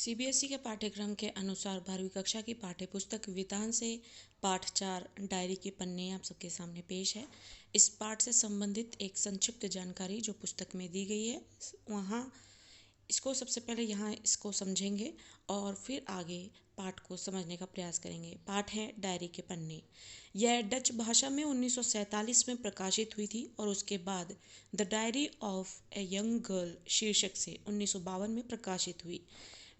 CBSE के पाठ्यक्रम के अनुसार 12वीं कक्षा की पाठ्यपुस्तक वितान से पाठ 4 डायरी के पन्ने आप सबके सामने पेश है। इस पाठ से संबंधित एक संक्षिप्त जानकारी जो पुस्तक में दी गई है, वहाँ इसको सबसे पहले यहाँ इसको समझेंगे और फिर आगे पाठ को समझने का प्रयास करेंगे। पाठ है डायरी के पन्ने। यह डच भाषा में 1947 में प्रकाशित हुई थी और उसके बाद the diary of a young girl शीर्षक से 1952 में प्रकाशित हुई।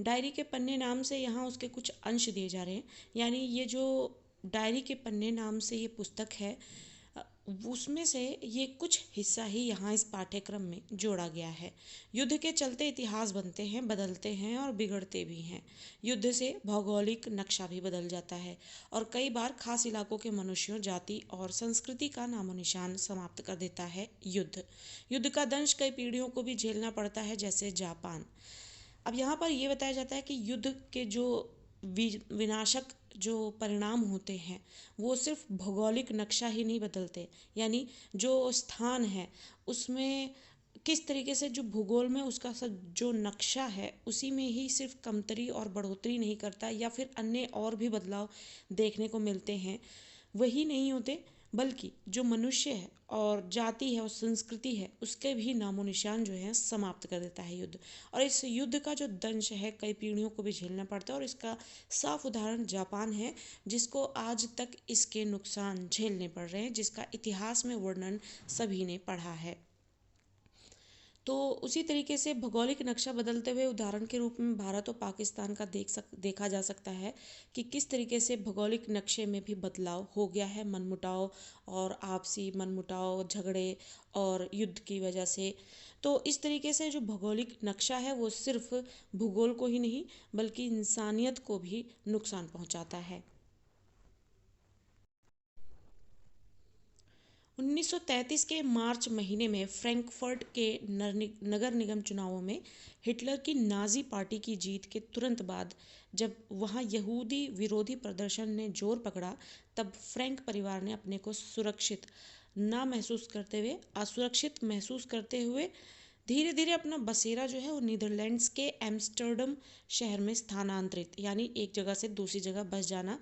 डायरी के पन्ने नाम से यहाँ उसके कुछ अंश दिए जा रहे हैं, यानी ये जो डायरी के पन्ने नाम से ये पुस्तक है, उसमें से ये कुछ हिस्सा ही यहाँ इस पाठ्यक्रम में जोड़ा गया है। युद्ध के चलते इतिहास बनते हैं, बदलते हैं और बिगड़ते भी हैं। युद्ध से भौगोलिक नक्शा भी बदल जाता है और कई बार खास इलाकों के मनुष्यों, जाति और संस्कृति का नामो निशान समाप्त कर देता है युद्ध का दंश कई पीढ़ियों को भी झेलना पड़ता है, जैसे जापान। अब यहाँ पर ये बताया जाता है कि युद्ध के जो विनाशक जो परिणाम होते हैं वो सिर्फ भौगोलिक नक्शा ही नहीं बदलते, यानी जो स्थान है उसमें किस तरीके से जो भूगोल में उसका सब जो नक्शा है उसी में ही सिर्फ कमतरी और बढ़ोतरी नहीं करता या फिर अन्य और भी बदलाव देखने को मिलते हैं, वही नहीं होते, बल्कि जो मनुष्य है और जाति है और संस्कृति है उसके भी नामो निशान जो है समाप्त कर देता है युद्ध। और इस युद्ध का जो दंश है कई पीढ़ियों को भी झेलना पड़ता है और इसका साफ उदाहरण जापान है, जिसको आज तक इसके नुकसान झेलने पड़ रहे हैं, जिसका इतिहास में वर्णन सभी ने पढ़ा है। तो उसी तरीके से भौगोलिक नक्शा बदलते हुए उदाहरण के रूप में भारत और पाकिस्तान का देखा जा सकता है कि किस तरीके से भौगोलिक नक्शे में भी बदलाव हो गया है, मनमुटाव और आपसी मनमुटाव, झगड़े और युद्ध की वजह से। तो इस तरीके से जो भौगोलिक नक्शा है वो सिर्फ भूगोल को ही नहीं बल्कि इंसानियत को भी नुकसान पहुंचाता है। 1933 के मार्च महीने में फ्रैंकफर्ट के नगर निगम चुनावों में हिटलर की नाजी पार्टी की जीत के तुरंत बाद जब वहां यहूदी विरोधी प्रदर्शन ने जोर पकड़ा, तब फ्रैंक परिवार ने अपने को असुरक्षित महसूस करते हुए धीरे धीरे अपना बसेरा जो है वो नीदरलैंड्स के एम्स्टर्डम शहर में स्थानांतरित, यानी एक जगह से दूसरी जगह बस जाना,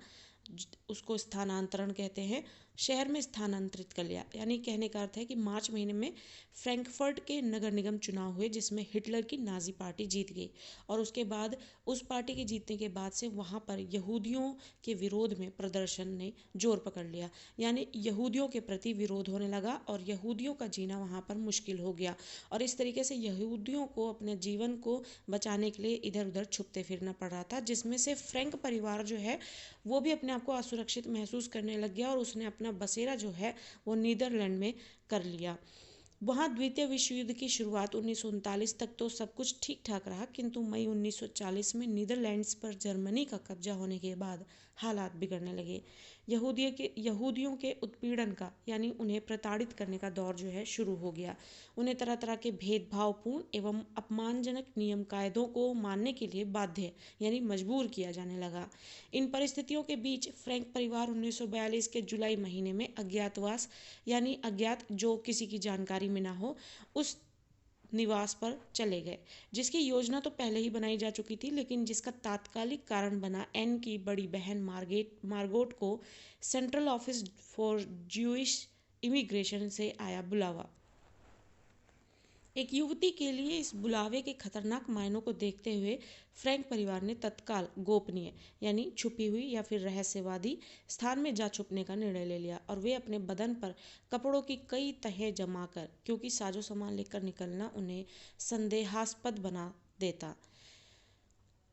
उसको स्थानांतरण कहते हैं, शहर में स्थानांतरित कर लिया। यानी कहने का अर्थ है कि मार्च महीने में फ्रैंकफर्ट के नगर निगम चुनाव हुए जिसमें हिटलर की नाजी पार्टी जीत गई और उसके बाद उस पार्टी के जीतने के बाद से वहाँ पर यहूदियों के विरोध में प्रदर्शन ने जोर पकड़ लिया, यानी यहूदियों के प्रति विरोध होने लगा और यहूदियों का जीना वहाँ पर मुश्किल हो गया और इस तरीके से यहूदियों को अपने जीवन को बचाने के लिए इधर उधर छुपते फिरना पड़ रहा था, जिसमें से फ्रैंक परिवार जो है वो भी अपने आप को असुरक्षित महसूस करने लग गया और उसने अपना बसेरा जो है वो नीदरलैंड में कर लिया। वहाँ द्वितीय विश्व युद्ध की शुरुआत 1939 तक तो सब कुछ ठीक ठाक रहा, किंतु मई 1940 में नीदरलैंड्स पर जर्मनी का कब्जा होने के बाद हालात बिगड़ने लगे। यहूदियों के उत्पीड़न का, यानी उन्हें प्रताड़ित करने का दौर जो है शुरू हो गया। उन्हें तरह तरह के भेदभावपूर्ण एवं अपमानजनक नियम कायदों को मानने के लिए बाध्य, यानी मजबूर किया जाने लगा। इन परिस्थितियों के बीच फ्रैंक परिवार 1942 के जुलाई महीने में अज्ञातवास, यानी अज्ञात जो किसी की जानकारी में ना हो, उस निवास पर चले गए, जिसकी योजना तो पहले ही बनाई जा चुकी थी, लेकिन जिसका तात्कालिक कारण बना एन की बड़ी बहन मार्गोट को central office for Jewish immigration से आया बुलावा। एक युवती के लिए इस बुलावे के खतरनाक मायनों को देखते हुए फ्रैंक परिवार ने तत्काल गोपनीय, यानी छुपी हुई या फिर रहस्यवादी स्थान में जा छुपने का निर्णय ले लिया और वे अपने बदन पर कपड़ों की कई तहें जमाकर, क्योंकि साजो सामान लेकर निकलना उन्हें संदेहास्पद बना देता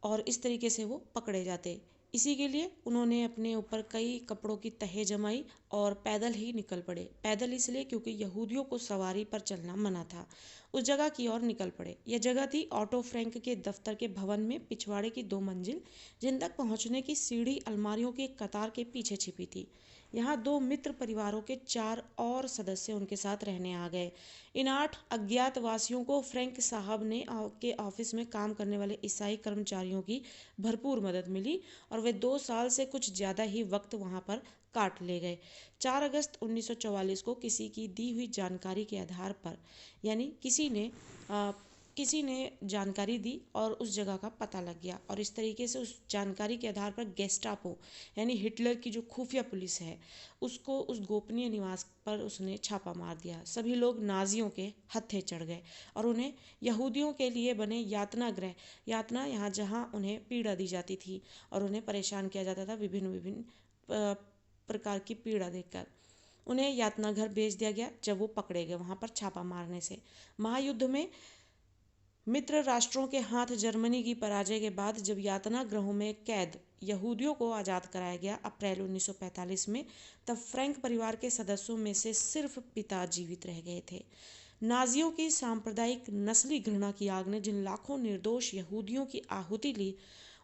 और इस तरीके से वो पकड़े जाते, इसी के लिए उन्होंने अपने ऊपर कई कपड़ों की तहें जमाई और पैदल ही निकल पड़े। पैदल इसलिए क्योंकि यहूदियों को सवारी पर चलना मना था। उस जगह की ओर निकल पड़े। यह जगह थी ऑटो फ्रैंक के दफ्तर के भवन में पिछवाड़े की 2 मंजिल, जिन तक पहुंचने की सीढ़ी अलमारियों की एक कतार के पीछे छिपी थी। यहाँ 2 मित्र परिवारों के 4 और सदस्य उनके साथ रहने आ गए। इन 8 अज्ञातवासियों को फ्रैंक साहब ने के ऑफिस में काम करने वाले ईसाई कर्मचारियों की भरपूर मदद मिली और वे 2 साल से कुछ ज़्यादा ही वक्त वहाँ पर काट ले गए। 4 अगस्त 1944 को किसी की दी हुई जानकारी के आधार पर, यानी किसी ने किसी ने जानकारी दी और उस जगह का पता लग गया, और इस तरीके से उस जानकारी के आधार पर गेस्टापो यानी हिटलर की जो खुफिया पुलिस है उसको उस गोपनीय निवास पर उसने छापा मार दिया। सभी लोग नाजियों के हत्थे चढ़ गए और उन्हें यहूदियों के लिए बने यातना गृह, यातना यहाँ जहाँ उन्हें पीड़ा दी जाती थी और उन्हें परेशान किया जाता था विभिन्न विभिन्न प्रकार की पीड़ा देकर, उन्हें यातना घर भेज दिया गया जब वो पकड़े गए वहाँ पर छापा मारने से। महायुद्ध में मित्र राष्ट्रों के हाथ जर्मनी की पराजय के बाद जब यातना गृहों में कैद यहूदियों को आज़ाद कराया गया अप्रैल 1945 में, तब फ्रैंक परिवार के सदस्यों में से सिर्फ पिता जीवित रह गए थे। नाजियों की सांप्रदायिक नस्ली घृणा की आग ने जिन लाखों निर्दोष यहूदियों की आहुति ली,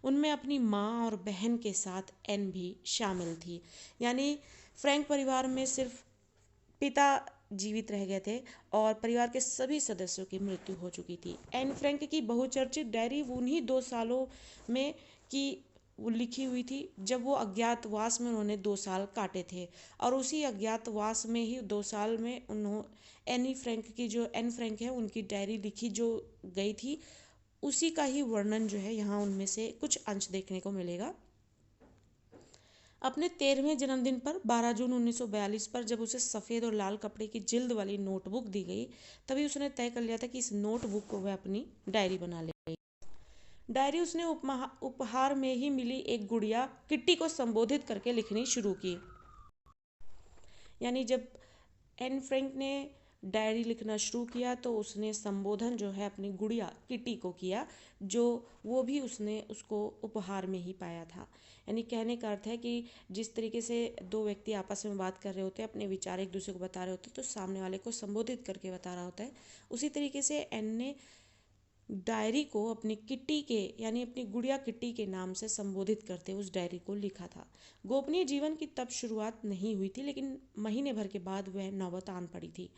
उनमें अपनी माँ और बहन के साथ एन भी शामिल थी। यानी फ्रैंक परिवार में सिर्फ पिता जीवित रह गए थे और परिवार के सभी सदस्यों की मृत्यु हो चुकी थी। एन फ्रैंक की बहुचर्चित डायरी उन्हीं 2 सालों में की वो लिखी हुई थी जब वो अज्ञातवास में उन्होंने 2 साल काटे थे, और उसी अज्ञातवास में ही 2 साल में उन्होंने एनी फ्रैंक की जो एन फ्रैंक है उनकी डायरी लिखी जो गई थी, उसी का ही वर्णन जो है यहाँ उनमें से कुछ अंश देखने को मिलेगा। अपने 13वें जन्मदिन पर 12 जून 1942 पर जब उसे सफ़ेद और लाल कपड़े की जिल्द वाली नोटबुक दी गई, तभी उसने तय कर लिया था कि इस नोटबुक को वह अपनी डायरी बना लेगी। डायरी उसने उपहार में ही मिली एक गुड़िया किट्टी को संबोधित करके लिखनी शुरू की। यानी जब एन फ्रैंक ने डायरी लिखना शुरू किया तो उसने संबोधन जो है अपनी गुड़िया किटी को किया, जो वो भी उसने उसको उपहार में ही पाया था। यानी कहने का अर्थ है कि जिस तरीके से दो व्यक्ति आपस में बात कर रहे होते हैं, अपने विचार एक दूसरे को बता रहे होते हैं, तो सामने वाले को संबोधित करके बता रहा होता है, उसी तरीके से एन ने डायरी को अपनी किट्टी के यानी अपनी गुड़िया किट्टी के नाम से संबोधित करते उस डायरी को लिखा था। गोपनीय जीवन की तब शुरुआत नहीं हुई थी, लेकिन महीने भर के बाद वह नौबत आन पड़ी थी।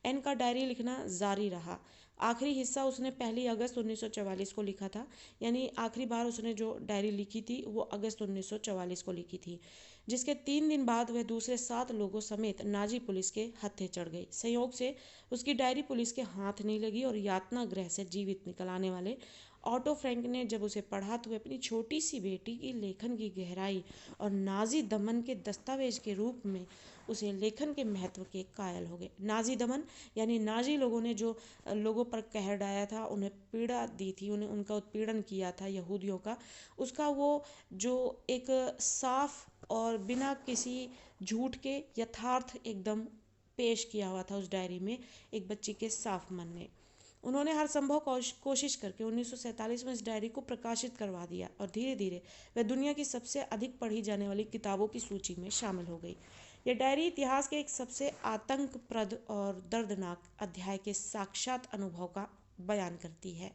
एन का डायरी लिखना जारी रहा। आखिरी हिस्सा उसने 1 अगस्त 1944 को लिखा था। यानी आखिरी बार उसने जो डायरी लिखी थी वो अगस्त 1944 को लिखी थी, जिसके 3 दिन बाद वह दूसरे 7 लोगों समेत नाजी पुलिस के हत्थे चढ़ गई। संयोग से उसकी डायरी पुलिस के हाथ नहीं लगी और यातना गृह से जीवित निकल आने वाले ऑटो फ्रैंक ने जब उसे पढ़ा तो वे अपनी छोटी सी बेटी की लेखन की गहराई और नाजी दमन के दस्तावेज के रूप में उसे लेखन के महत्व के कायल हो गए। नाजी दमन यानी नाजी लोगों ने जो लोगों पर कहर ढाया था, उन्हें पीड़ा दी थी, उन्हें उनका उत्पीड़न किया था यहूदियों का, उसका वो जो एक साफ और बिना किसी झूठ के यथार्थ एकदम पेश किया हुआ था उस डायरी में एक बच्ची के साफ मन ने। उन्होंने हर संभव कोशिश करके 1947 में इस डायरी को प्रकाशित करवा दिया और धीरे धीरे वह दुनिया की सबसे अधिक पढ़ी जाने वाली किताबों की सूची में शामिल हो गई। यह डायरी इतिहास के एक सबसे आतंकप्रद और दर्दनाक अध्याय के साक्षात अनुभव का बयान करती है।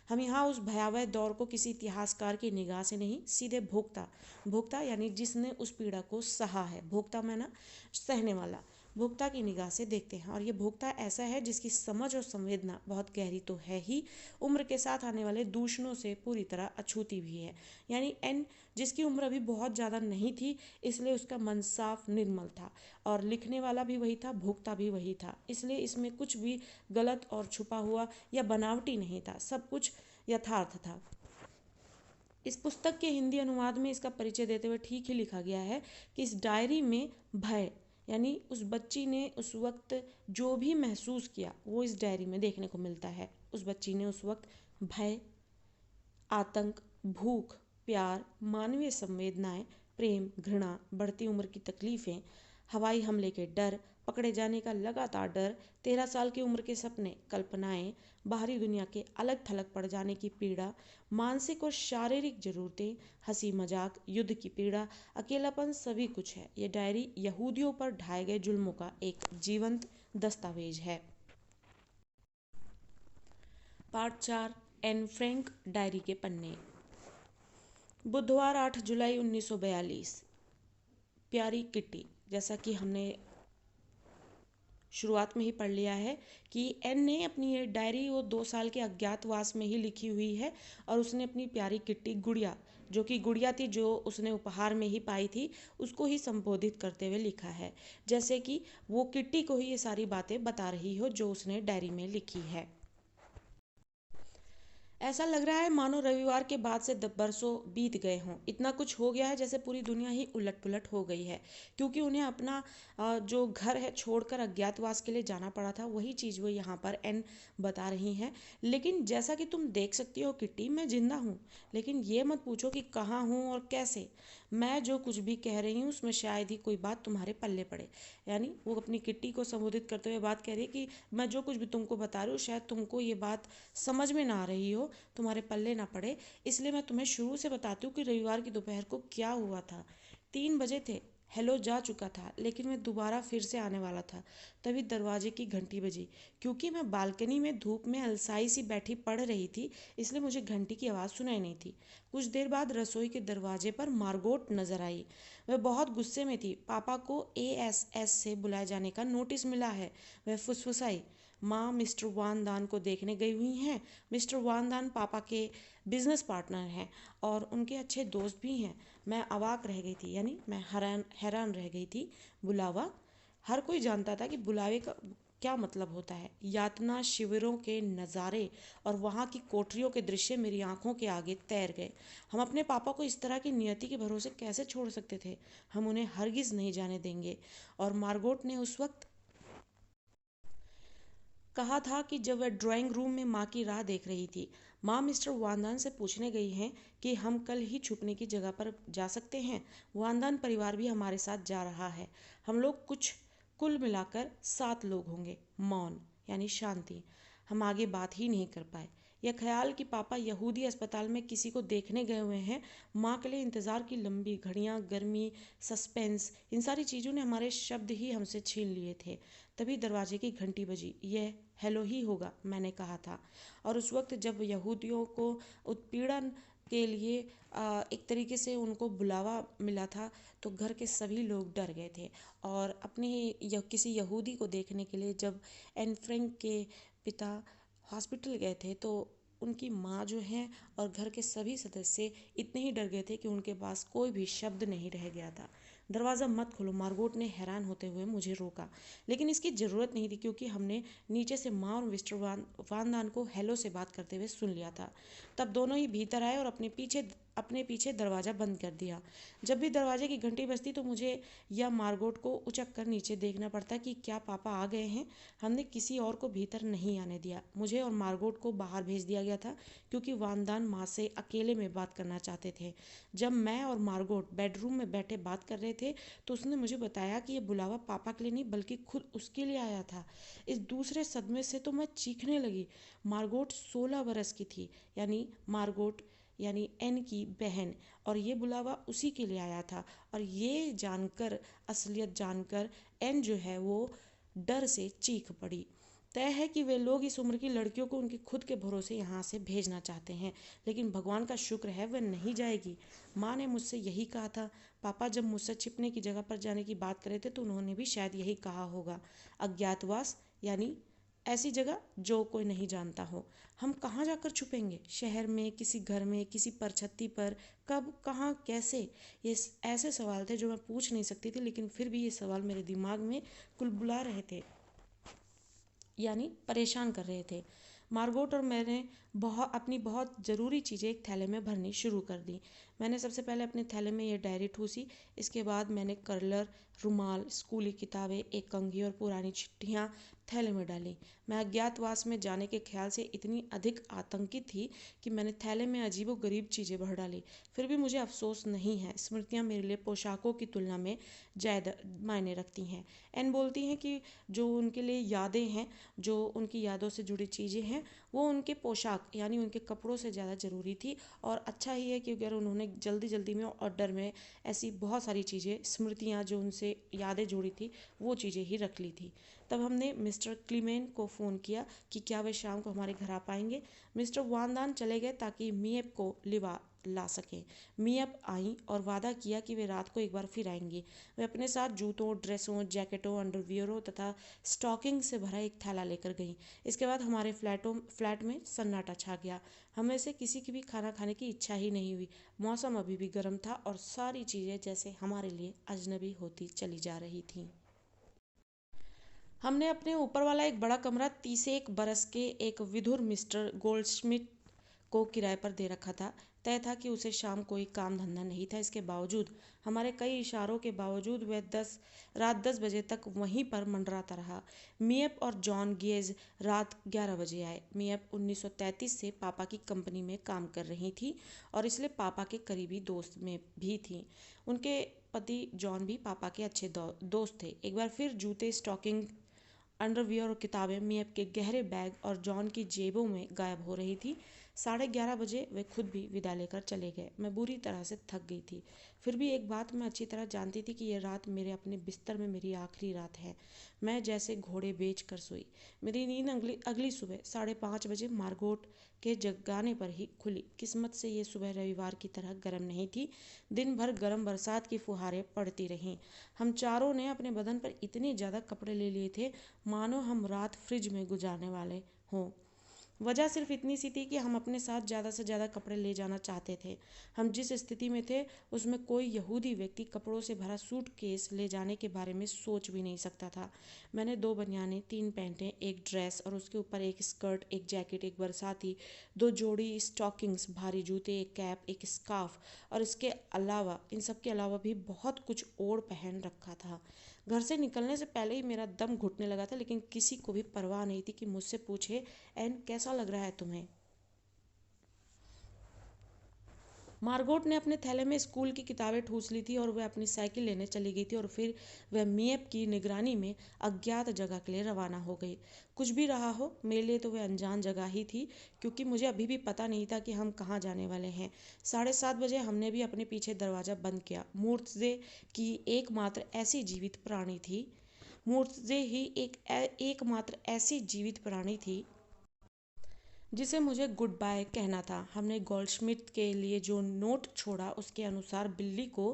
हम यहाँ उस भयावह दौर को किसी इतिहासकार की निगाह से नहीं, सीधे भोक्ता यानी जिसने उस पीड़ा को सहा है, भोक्ता माना सहने वाला, भोक्ता की निगाह से देखते हैं। और ये भोक्ता ऐसा है जिसकी समझ और संवेदना बहुत गहरी तो है ही, उम्र के साथ आने वाले दूषणों से पूरी तरह अछूती भी है। यानी एन जिसकी उम्र अभी बहुत ज़्यादा नहीं थी, इसलिए उसका मन साफ निर्मल था और लिखने वाला भी वही था, भोक्ता भी वही था, इसलिए इसमें कुछ भी गलत और छुपा हुआ या बनावटी नहीं था, सब कुछ यथार्थ था। इस पुस्तक के हिंदी अनुवाद में इसका परिचय देते हुए ठीक ही लिखा गया है कि इस डायरी में भय यानी उस बच्ची ने उस वक्त जो भी महसूस किया वो इस डायरी में देखने को मिलता है। उस बच्ची ने उस वक्त भय, आतंक, भूख, प्यार, मानवीय संवेदनाएं, प्रेम, घृणा, बढ़ती उम्र की तकलीफ़ें, हवाई हमले के डर, पकड़े जाने का लगातार डर, 13 साल की उम्र के सपने, कल्पनाएं, बाहरी दुनिया के अलग थलग पड़ जाने की पीड़ा, मानसिक और शारीरिक ज़रूरतें, हंसी मजाक, युद्ध की पीड़ा, अकेलापन, सभी कुछ है। ये डायरी यहूदियों पर ढाए गए जुल्मों का एक जीवंत दस्तावेज है। पार्ट 4 एन फ्रैंक डायरी के पन्ने। बुधवार 8 जुलाई 1942। प्यारी किट्टी, जैसा कि हमने शुरुआत में ही पढ़ लिया है कि एन ने अपनी ये डायरी वो 2 साल के अज्ञातवास में ही लिखी हुई है और उसने अपनी प्यारी किट्टी गुड़िया, जो कि गुड़िया थी जो उसने उपहार में ही पाई थी, उसको ही संबोधित करते हुए लिखा है, जैसे कि वो किट्टी को ही ये सारी बातें बता रही हो जो उसने डायरी में लिखी है। ऐसा लग रहा है मानो रविवार के बाद से बरसों बीत गए हों। इतना कुछ हो गया है जैसे पूरी दुनिया ही उलट पुलट हो गई है, क्योंकि उन्हें अपना जो घर है छोड़कर अज्ञातवास के लिए जाना पड़ा था। वही चीज़ वो यहाँ पर एन बता रही हैं। लेकिन जैसा कि तुम देख सकती हो किट्टी, मैं जिंदा हूँ, लेकिन ये मत पूछो कि कहाँ हूँ और कैसे। मैं जो कुछ भी कह रही हूँ उसमें शायद ही कोई बात तुम्हारे पल्ले पड़े। यानी वो अपनी किट्टी को संबोधित करते हुए बात कह रही है कि मैं जो कुछ भी तुमको बता रही हूँ शायद तुमको ये बात समझ में ना आ रही हो, तुम्हारे पल्ले ना पड़े। इसलिए मैं तुम्हें शुरू से बताती हूँ कि रविवार की दोपहर को क्या हुआ था। 3 बजे थे। हेलो जा चुका था, लेकिन मैं दोबारा फिर से आने वाला था। तभी दरवाजे की घंटी बजी। क्योंकि मैं बालकनी में धूप में अलसाई सी बैठी पढ़ रही थी, इसलिए मुझे घंटी की आवाज़ सुनाई नहीं थी। कुछ देर बाद रसोई के दरवाजे पर मार्गोट नजर आई। वह बहुत गुस्से में थी। पापा को ASS से बुलाए जाने का नोटिस मिला है। वह फुसफुसाई, माँ मिस्टर वान दान को देखने गई हुई हैं। मिस्टर वान दान पापा के बिजनेस पार्टनर हैं और उनके अच्छे दोस्त भी हैं। मैं अवाक रह गई थी, यानी मैं हैरान हैरान रह गई थी। बुलावा? हर कोई जानता था कि बुलावे का क्या मतलब होता है। यातना शिविरों के नज़ारे और वहाँ की कोठरियों के दृश्य मेरी आंखों के आगे तैर गए। हम अपने पापा को इस तरह की नियति के भरोसे कैसे छोड़ सकते थे? हम उन्हें हरगिज़ नहीं जाने देंगे। और मार्गोट ने उस वक्त कहा था कि जब वह ड्राइंग रूम में माँ की राह देख रही थी। माँ मिस्टर वांदान से पूछने गई हैं कि हम कल ही छुपने की जगह पर जा सकते हैं। वांदान परिवार भी हमारे साथ जा रहा है। हम लोग कुल मिलाकर 7 लोग होंगे। मौन, यानी शांति। हम आगे बात ही नहीं कर पाए। यह ख्याल कि पापा यहूदी अस्पताल में किसी को देखने गए हुए हैं, माँ के लिए इंतज़ार की लंबी घड़ियाँ, गर्मी, सस्पेंस, इन सारी चीज़ों ने हमारे शब्द ही हमसे छीन लिए थे। तभी दरवाजे की घंटी बजी। यह हेलो ही होगा, मैंने कहा था। और उस वक्त जब यहूदियों को उत्पीड़न के लिए एक तरीके से उनको बुलावा मिला था, तो घर के सभी लोग डर गए थे। और अपने किसी यहूदी को देखने के लिए जब एन फ्रैंक के पिता हॉस्पिटल गए थे, तो उनकी माँ जो है और घर के सभी सदस्य इतने ही डर गए थे कि उनके पास कोई भी शब्द नहीं रह गया था। दरवाज़ा मत खोलो, मार्गोट ने हैरान होते हुए मुझे रोका। लेकिन इसकी ज़रूरत नहीं थी, क्योंकि हमने नीचे से माँ और मिस्टर वानदान को हेलो से बात करते हुए सुन लिया था। तब दोनों ही भीतर आए और अपने पीछे दरवाज़ा बंद कर दिया। जब भी दरवाजे की घंटी बजती तो मुझे या मार्गोट को उचक कर नीचे देखना पड़ता कि क्या पापा आ गए हैं। हमने किसी और को भीतर नहीं आने दिया। मुझे और मार्गोट को बाहर भेज दिया गया था, क्योंकि वानदान माँ से अकेले में बात करना चाहते थे। जब मैं और मार्गोट बेडरूम में बैठे बात कर रहे थे, तो उसने मुझे बताया कि ये बुलावा पापा के लिए नहीं बल्कि खुद उसके लिए आया था। इस दूसरे सदमे से तो मैं चीखने लगी। मार्गोट 16 बरस की थी, यानी मार्गोट यानी एन की बहन, और ये बुलावा उसी के लिए आया था। और ये जानकर, असलियत जानकर, एन जो है वो डर से चीख पड़ी। तय है कि वे लोग इस उम्र की लड़कियों को उनके खुद के भरोसे यहाँ से भेजना चाहते हैं, लेकिन भगवान का शुक्र है वह नहीं जाएगी। माँ ने मुझसे यही कहा था। पापा जब मुझसे छिपने की जगह पर जाने की बात करे थे, तो उन्होंने भी शायद यही कहा होगा। अज्ञातवास, यानी ऐसी जगह जो कोई नहीं जानता हो। हम कहाँ जाकर छुपेंगे? शहर में, किसी घर में, किसी परछत्ती पर? कब, कहाँ, कैसे? ये ऐसे सवाल थे जो मैं पूछ नहीं सकती थी, लेकिन फिर भी ये सवाल मेरे दिमाग में कुलबुला रहे थे, यानी परेशान कर रहे थे। मार्गोट और मैंने अपनी बहुत ज़रूरी चीज़ें एक थैले में भरनी शुरू कर दी। मैंने सबसे पहले अपने थैले में ये डायरी ठूसी। इसके बाद मैंने कर्लर, रुमाल, स्कूली किताबें, एक कंघी और पुरानी चिट्ठियाँ थैले में डाली। मैं अज्ञातवास में जाने के ख्याल से इतनी अधिक आतंकित थी कि मैंने थैले में अजीबो गरीब चीज़ें भर डाली। फिर भी मुझे अफसोस नहीं है। स्मृतियाँ मेरे लिए पोशाकों की तुलना में ज़्यादा मायने रखती हैं। एन बोलती हैं कि जो उनके लिए यादें हैं, जो उनकी यादों से जुड़ी चीज़ें हैं, वो उनके पोशाक यानी उनके कपड़ों से ज़्यादा ज़रूरी थी। और अच्छा ही है कि अगर उन्होंने जल्दी जल्दी में और डर में ऐसी बहुत सारी चीज़ें, स्मृतियाँ जो उनसे यादें जुड़ी थी, वो चीज़ें ही रख ली थी। तब हमने मिस्टर क्लीमेन को फ़ोन किया कि क्या वे शाम को हमारे घर आ पाएंगे। मिस्टर वानदान चले गए ताकि मियप को ला सकें। मियप आई और वादा किया कि वे रात को एक बार फिर आएंगी। वे अपने साथ जूतों, ड्रेसों, जैकेटों, अंडरवियरों तथा स्टॉकिंग से भरा एक थैला लेकर गईं। इसके बाद हमारे फ्लैट में सन्नाटा छा गया। हमें से किसी की भी खाना खाने की इच्छा ही नहीं हुई। मौसम अभी भी गर्म था और सारी चीज़ें जैसे हमारे लिए अजनबी होती चली जा रही थीं। हमने अपने ऊपर वाला एक बड़ा कमरा 31 बरस के एक विधुर मिस्टर गोल्डस्मिथ को किराए पर दे रखा था। तय था कि उसे शाम कोई काम धंधा नहीं था। इसके बावजूद, हमारे कई इशारों के बावजूद, वह रात 10 बजे तक वहीं पर मंडराता रहा। मियप और जॉन गेज रात 11 बजे आए। मियप 1933 से पापा की कंपनी में काम कर रही थी और इसलिए पापा के करीबी दोस्त में भी थी। उनके पति जॉन भी पापा के अच्छे दोस्त थे। एक बार फिर जूते, स्टॉकिंग, अंडरवियर और किताबें मियप के गहरे बैग और जॉन की जेबों में गायब हो रही थी। 11:30 बजे वे खुद भी विदा लेकर चले गए। मैं बुरी तरह से थक गई थी। फिर भी एक बात मैं अच्छी तरह जानती थी कि यह रात मेरे अपने बिस्तर में मेरी आखिरी रात है। मैं जैसे घोड़े बेच कर सोई। मेरी नींद अगली सुबह 5:30 बजे मार्गोट के जगाने पर ही खुली। किस्मत से ये सुबह रविवार की तरह गर्म नहीं थी। दिन भर गर्म बरसात की फुहारें पड़ती रहीं। हम चारों ने अपने बदन पर इतने ज़्यादा कपड़े ले लिए थे मानो हम रात फ्रिज में गुजारने वाले हों। वजह सिर्फ इतनी सी थी कि हम अपने साथ ज़्यादा से ज़्यादा कपड़े ले जाना चाहते थे। हम जिस स्थिति में थे उसमें कोई यहूदी व्यक्ति कपड़ों से भरा सूटकेस ले जाने के बारे में सोच भी नहीं सकता था। मैंने 2 बनियानें, 3 पैंटें, एक ड्रेस और उसके ऊपर एक स्कर्ट, एक जैकेट, एक बरसाती, 2 जोड़ी स्टॉकिंग्स, भारी जूते, एक कैप, एक स्कार्फ और इसके अलावा, इन सब के अलावा भी बहुत कुछ और पहन रखा था। घर से निकलने से पहले ही मेरा दम घुटने लगा था, लेकिन किसी को भी परवाह नहीं थी कि मुझसे पूछे, एन कैसा लग रहा है तुम्हें। मार्गोट ने अपने थैले में स्कूल की किताबें ठूस ली थी और वह अपनी साइकिल लेने चली गई थी और फिर वह मियप की निगरानी में अज्ञात जगह के लिए रवाना हो गई। कुछ भी रहा हो, मेरे लिए तो वह अनजान जगह ही थी, क्योंकि मुझे अभी भी पता नहीं था कि हम कहाँ जाने वाले हैं। 7:30 बजे हमने भी अपने पीछे दरवाज़ा बंद किया। मूर्तजे की एकमात्र ऐसी जीवित प्राणी थी मूर्तजे ही एकमात्र ऐसी जीवित प्राणी थी जिसे मुझे गुड बाय कहना था। हमने गोल्डस्मिथ के लिए जो नोट छोड़ा उसके अनुसार बिल्ली को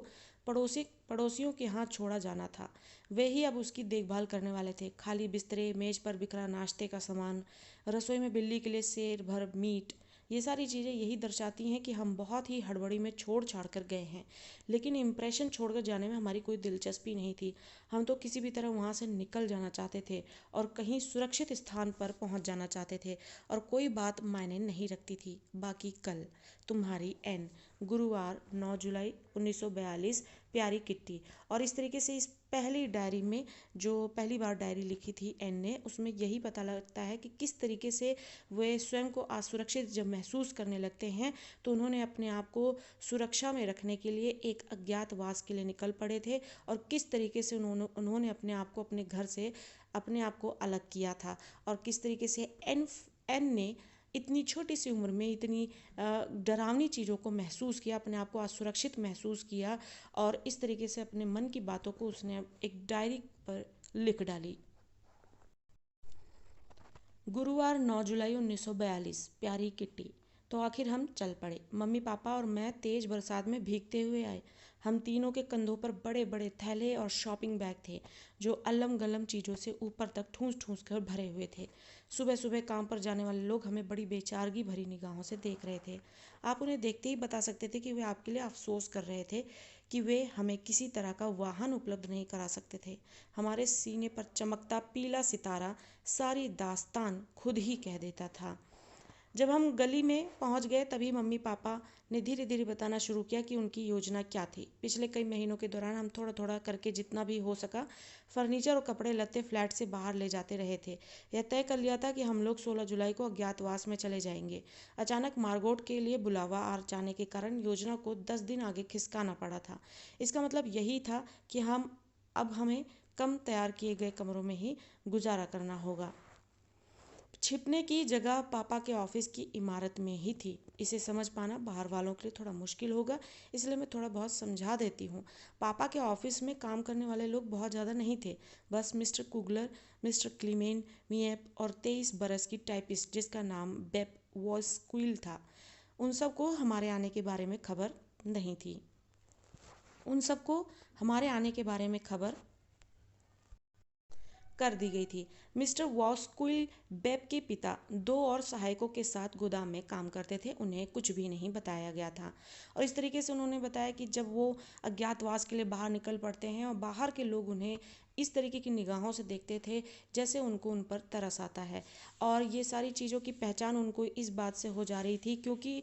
पड़ोसियों के हाथ छोड़ा जाना था। वे ही अब उसकी देखभाल करने वाले थे। खाली बिस्तरे, मेज पर बिखरा नाश्ते का सामान, रसोई में बिल्ली के लिए सेर भर मीट, ये सारी चीज़ें यही दर्शाती हैं कि हम बहुत ही हड़बड़ी में छोड़ छाड़ कर गए हैं। लेकिन इम्प्रेशन छोड़कर जाने में हमारी कोई दिलचस्पी नहीं थी। हम तो किसी भी तरह वहाँ से निकल जाना चाहते थे और कहीं सुरक्षित स्थान पर पहुँच जाना चाहते थे और कोई बात मायने नहीं रखती थी। बाकी कल। तुम्हारी एन। गुरुवार 9 जुलाई 1942। प्यारी किट्टी। और इस तरीके से इस पहली डायरी में, जो पहली बार डायरी लिखी थी एन ने, उसमें यही पता लगता है कि किस तरीके से वे स्वयं को असुरक्षित जब महसूस करने लगते हैं तो उन्होंने अपने आप को सुरक्षा में रखने के लिए एक अज्ञातवास के लिए निकल पड़े थे और किस तरीके से उन्होंने अपने आप को अपने घर से अपने आप को अलग किया था और किस तरीके से एन ने इतनी छोटी सी उम्र में इतनी डरावनी चीज़ों को महसूस किया, अपने आप को असुरक्षित महसूस किया और इस तरीके से अपने मन की बातों को उसने एक डायरी पर लिख डाली। गुरुवार 9 जुलाई 1942। प्यारी किट्टी। तो आखिर हम चल पड़े। मम्मी, पापा और मैं तेज बरसात में भीगते हुए आए। हम तीनों के कंधों पर बड़े बड़े थैले और शॉपिंग बैग थे जो अलम गलम चीज़ों से ऊपर तक ठूंस ठूंस कर भरे हुए थे। सुबह सुबह काम पर जाने वाले लोग हमें बड़ी बेचारगी भरी निगाहों से देख रहे थे। आप उन्हें देखते ही बता सकते थे कि वे आपके लिए अफसोस कर रहे थे कि वे हमें किसी तरह का वाहन उपलब्ध नहीं करा सकते थे। हमारे सीने पर चमकता पीला सितारा सारी दास्तान खुद ही कह देता था। जब हम गली में पहुंच गए तभी मम्मी पापा ने धीरे धीरे बताना शुरू किया कि उनकी योजना क्या थी। पिछले कई महीनों के दौरान हम थोड़ा थोड़ा करके जितना भी हो सका फर्नीचर और कपड़े लत्ते फ्लैट से बाहर ले जाते रहे थे। यह तय कर लिया था कि हम लोग 16 जुलाई को अज्ञातवास में चले जाएंगे। अचानक मार्गोट के लिए बुलावा आ जाने के कारण योजना को 10 दिन आगे खिसकाना पड़ा था। इसका मतलब यही था कि हमें कम तैयार किए गए कमरों में ही गुजारा करना होगा। छिपने की जगह पापा के ऑफिस की इमारत में ही थी। इसे समझ पाना बाहर वालों के लिए थोड़ा मुश्किल होगा, इसलिए मैं थोड़ा बहुत समझा देती हूँ। पापा के ऑफिस में काम करने वाले लोग बहुत ज़्यादा नहीं थे। बस मिस्टर कुगलर, मिस्टर क्लीमेन मियप और 23 बरस की टाइपिस्ट जिसका नाम बेप वॉस्क्विल था, उन सबको हमारे आने के बारे में खबर नहीं थी। उन सबको हमारे आने के बारे में खबर कर दी गई थी। मिस्टर वॉस्क्विल बेब के पिता 2 और सहायकों के साथ गोदाम में काम करते थे। उन्हें कुछ भी नहीं बताया गया था और इस तरीके से उन्होंने बताया कि जब वो अज्ञातवास के लिए बाहर निकल पड़ते हैं और बाहर के लोग उन्हें इस तरीके की निगाहों से देखते थे जैसे उनको उन पर तरस आता है। और ये सारी चीज़ों की पहचान उनको इस बात से हो जा रही थी क्योंकि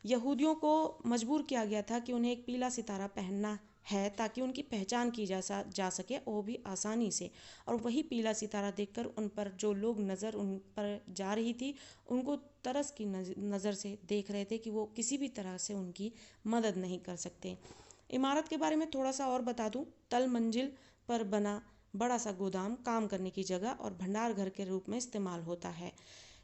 यहूदियों को मजबूर किया गया था कि उन्हें एक पीला सितारा पहनना है ताकि उनकी पहचान की जा सके, वो भी आसानी से। और वही पीला सितारा देखकर उन पर जो लोग नज़र उन पर जा रही थी उनको तरस की नज़र से देख रहे थे कि वो किसी भी तरह से उनकी मदद नहीं कर सकते। इमारत के बारे में थोड़ा सा और बता दूं, तल मंजिल पर बना बड़ा सा गोदाम काम करने की जगह और भंडार घर के रूप में इस्तेमाल होता है।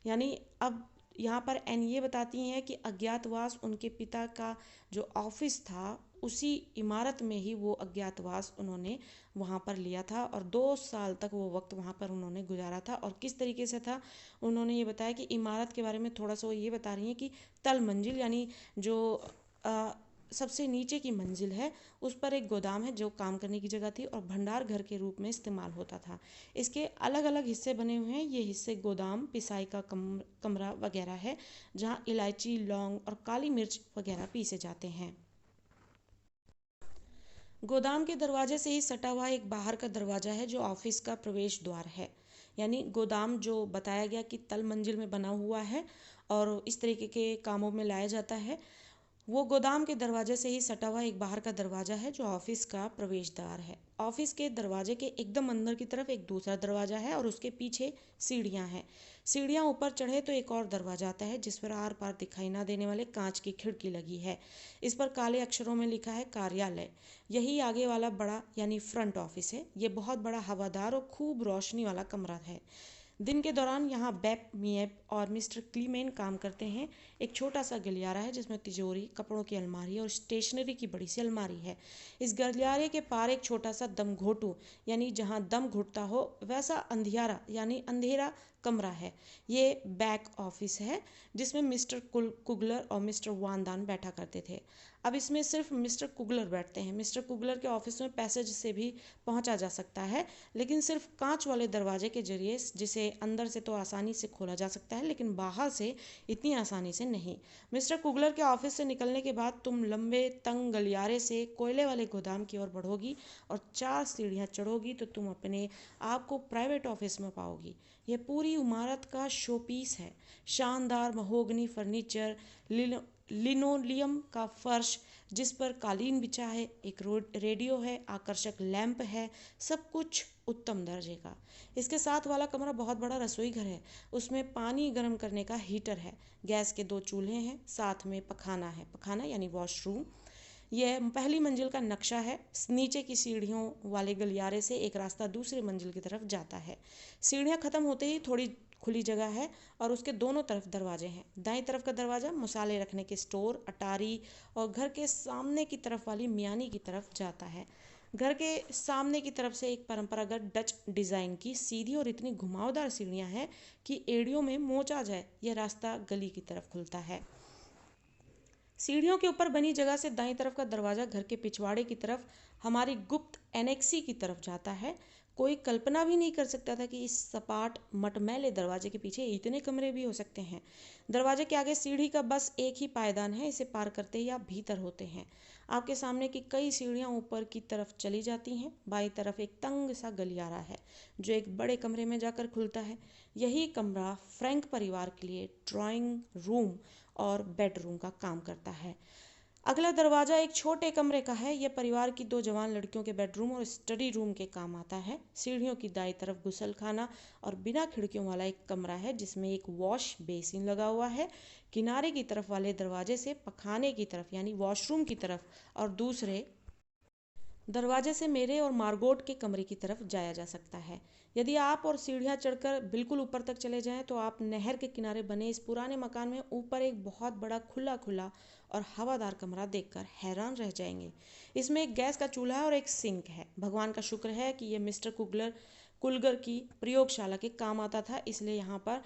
यानी अब यहाँ पर एन ये बताती हैं कि अज्ञातवास उनके पिता का जो ऑफिस था उसी इमारत में ही वो अज्ञातवास उन्होंने वहाँ पर लिया था और 2 साल तक वो वक्त वहाँ पर उन्होंने गुजारा था। और किस तरीके से था उन्होंने ये बताया कि इमारत के बारे में थोड़ा सा वो ये बता रही हैं कि तल मंजिल यानी जो अ, सबसे नीचे की मंजिल है उस पर एक गोदाम है जो काम करने की जगह थी और भंडार घर के रूप में इस्तेमाल होता था। इसके अलग अलग हिस्से बने हुए हैं। ये हिस्से गोदाम, पिसाई का कमरा वगैरह है जहाँ इलायची, लौंग और काली मिर्च वगैरह पीसे जाते हैं। गोदाम के दरवाजे से ही सटा हुआ एक बाहर का दरवाजा है जो ऑफिस का प्रवेश द्वार है। यानी गोदाम जो बताया गया कि तल मंजिल में बना हुआ है और इस तरीके के कामों में लाया जाता है, वो गोदाम के दरवाजे से ही सटा हुआ एक बाहर का दरवाजा है जो ऑफिस का प्रवेश द्वार है। ऑफिस के दरवाजे के एकदम अंदर की तरफ एक दूसरा दरवाजा है और उसके पीछे सीढ़ियां हैं। सीढ़ियां ऊपर चढ़े तो एक और दरवाजा आता है जिस पर आर पार दिखाई ना देने वाले कांच की खिड़की लगी है। इस पर काले अक्षरों में लिखा है कार्यालय। यही आगे वाला बड़ा यानी फ्रंट ऑफिस है। ये बहुत बड़ा हवादार और खूब रोशनी वाला कमरा है। दिन के दौरान यहाँ बेप, मिएप और मिस्टर क्लीमेन काम करते हैं। एक छोटा सा गलियारा है जिसमें तिजोरी, कपड़ों की अलमारी और स्टेशनरी की बड़ी सी अलमारी है। इस गलियारे के पार एक छोटा सा दम घोटू यानी जहाँ दम घुटता हो वैसा अंधियारा यानी अंधेरा कमरा है। ये बैक ऑफिस है जिसमें मिस्टर कुगलर और मिस्टर वानदान बैठा करते थे। अब इसमें सिर्फ मिस्टर कुगलर बैठते हैं। मिस्टर कुगलर के ऑफिस में पैसेज से भी पहुंचा जा सकता है लेकिन सिर्फ कांच वाले दरवाजे के जरिए, जिसे अंदर से तो आसानी से खोला जा सकता है लेकिन बाहर से इतनी आसानी से नहीं। मिस्टर कुगलर के ऑफिस से निकलने के बाद तुम लंबे तंग गलियारे से कोयले वाले गोदाम की ओर बढ़ोगी और 4 सीढ़ियाँ चढ़ोगी तो तुम अपने आप को प्राइवेट ऑफिस में पाओगी। यह पूरी इमारत का शोपीस है। शानदार महोगनी फर्नीचर, लिनोलियम का फर्श जिस पर कालीन बिछा है, एक रेडियो है, आकर्षक लैंप है, सब कुछ उत्तम दर्जे का। इसके साथ वाला कमरा बहुत बड़ा रसोई घर है। उसमें पानी गर्म करने का हीटर है, गैस के 2 चूल्हे हैं, साथ में पखाना है, पखाना यानी वॉशरूम। यह पहली मंजिल का नक्शा है। नीचे की सीढ़ियों वाले गलियारे से एक रास्ता दूसरी मंजिल की तरफ जाता है। सीढ़ियाँ खत्म होते ही थोड़ी खुली जगह है और उसके दोनों तरफ दरवाजे हैं। दाईं तरफ का दरवाज़ा मसाले रखने के स्टोर, अटारी और घर के सामने की तरफ वाली मियानी की तरफ जाता है। घर के सामने की तरफ से एक परंपरागत डच डिज़ाइन की सीधी और इतनी घुमावदार सीढ़ियाँ हैं कि एड़ियों में मोच आ जाए। यह रास्ता गली की तरफ खुलता है। सीढ़ियों के ऊपर बनी जगह से दाईं तरफ का दरवाज़ा घर के पिछवाड़े की तरफ हमारी गुप्त एनेक्सी की तरफ जाता है। कोई कल्पना भी नहीं कर सकता था कि इस सपाट मटमैले दरवाजे के पीछे इतने कमरे भी हो सकते हैं। दरवाजे के आगे सीढ़ी का बस एक ही पायदान है। इसे पार करते ही आप भीतर होते हैं। आपके सामने की कई सीढ़ियाँ ऊपर की तरफ चली जाती हैं। बाईं तरफ एक तंग सा गलियारा है जो एक बड़े कमरे में जाकर खुलता है। यही कमरा फ्रैंक परिवार के लिए ड्राइंग रूम और बेडरूम का काम करता है। अगला दरवाज़ा एक छोटे कमरे का है। यह परिवार की 2 जवान लड़कियों के बेडरूम और स्टडी रूम के काम आता है। सीढ़ियों की दाईं तरफ गुसलखाना और बिना खिड़कियों वाला एक कमरा है जिसमें एक वॉश बेसिन लगा हुआ है। किनारे की तरफ वाले दरवाजे से पखाने की तरफ यानी वॉशरूम की तरफ और दूसरे दरवाजे से मेरे और मार्गोट के कमरे की तरफ जाया जा सकता है। यदि आप और सीढ़ियाँ चढ़कर बिल्कुल ऊपर तक चले जाएं तो आप नहर के किनारे बने इस पुराने मकान में ऊपर एक बहुत बड़ा खुला खुला और हवादार कमरा देखकर हैरान रह जाएंगे। इसमें एक गैस का चूल्हा है और एक सिंक है। भगवान का शुक्र है कि यह मिस्टर कुलगर की प्रयोगशाला के काम आता था, इसलिए यहाँ पर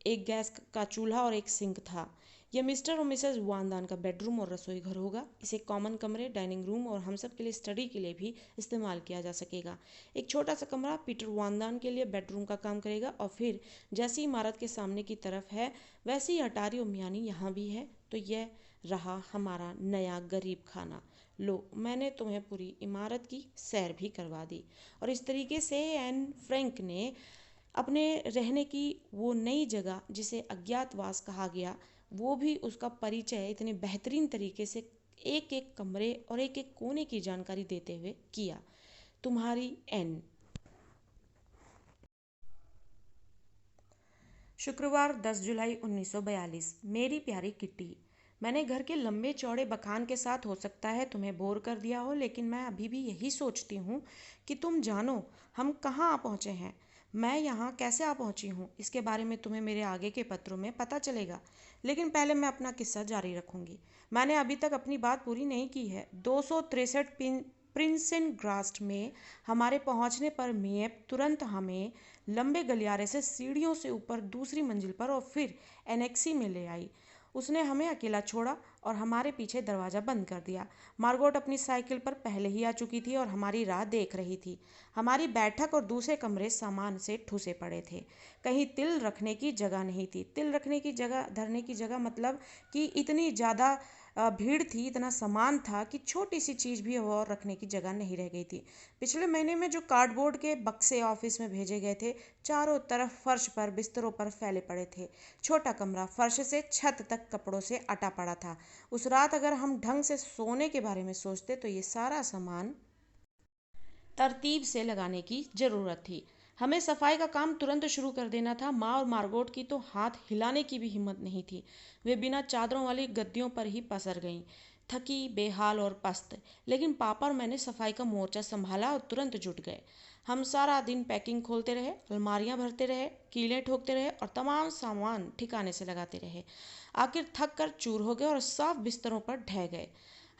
एक गैस का चूल्हा और एक सिंक था। यह मिस्टर और मिसेस वानदान का बेडरूम और रसोई घर होगा। इसे कॉमन कमरे, डाइनिंग रूम और हम सब के लिए स्टडी के लिए भी इस्तेमाल किया जा सकेगा। एक छोटा सा कमरा पीटर वानदान के लिए बेडरूम का काम करेगा और फिर जैसी इमारत के सामने की तरफ है वैसे ही अटारी और मियानी यहाँ भी है। तो यह रहा हमारा नया गरीब खाना। लो, मैंने तुम्हें पूरी इमारत की सैर भी करवा दी। और इस तरीके से एन फ्रैंक ने अपने रहने की वो नई जगह जिसे अज्ञातवास कहा गया, वो भी उसका परिचय इतने बेहतरीन तरीके से एक एक कमरे और एक एक कोने की जानकारी देते हुए किया। तुम्हारी एन। शुक्रवार 10 जुलाई 1942। मेरी प्यारी किट्टी, मैंने घर के लंबे चौड़े बखान के साथ हो सकता है तुम्हें बोर कर दिया हो, लेकिन मैं अभी भी यही सोचती हूँ कि तुम जानो हम कहाँ आ पहुँचे हैं। मैं यहाँ कैसे आ पहुँची हूँ इसके बारे में तुम्हें मेरे आगे के पत्रों में पता चलेगा, लेकिन पहले मैं अपना किस्सा जारी रखूँगी। मैंने अभी तक अपनी बात पूरी नहीं की है। 263 प्रिंसेन ग्रास्ट में हमारे पहुंचने पर मेयप तुरंत हमें लंबे गलियारे से सीढ़ियों से ऊपर दूसरी मंजिल पर और फिर एनेक्सी में ले आई। उसने हमें अकेला छोड़ा और हमारे पीछे दरवाज़ा बंद कर दिया। मार्गोट अपनी साइकिल पर पहले ही आ चुकी थी और हमारी राह देख रही थी। हमारी बैठक और दूसरे कमरे सामान से ठुसे पड़े थे। कहीं तिल रखने की जगह नहीं थी। तिल रखने की जगह, धरने की जगह मतलब कि इतनी ज़्यादा भीड़ थी, इतना सामान था कि छोटी सी चीज़ भी और रखने की जगह नहीं रह गई थी। पिछले महीने में जो कार्डबोर्ड के बक्से ऑफिस में भेजे गए थे चारों तरफ फर्श पर बिस्तरों पर फैले पड़े थे। छोटा कमरा फर्श से छत तक कपड़ों से अटा पड़ा था। उस रात अगर हम ढंग से सोने के बारे में सोचते तो ये सारा सामान तरतीब से लगाने की ज़रूरत थी। हमें सफाई का काम तुरंत शुरू कर देना था। माँ और मार्गोट की तो हाथ हिलाने की भी हिम्मत नहीं थी। वे बिना चादरों वाली गद्दियों पर ही पसर गईं, थकी, बेहाल और पस्त। लेकिन पापा और मैंने सफाई का मोर्चा संभाला और तुरंत जुट गए। हम सारा दिन पैकिंग खोलते रहे, अलमारियां भरते रहे, कीलें ठोकते रहे और तमाम सामान ठिकाने से लगाते रहे। आखिर थक कर चूर हो गए और साफ बिस्तरों पर ढह गए।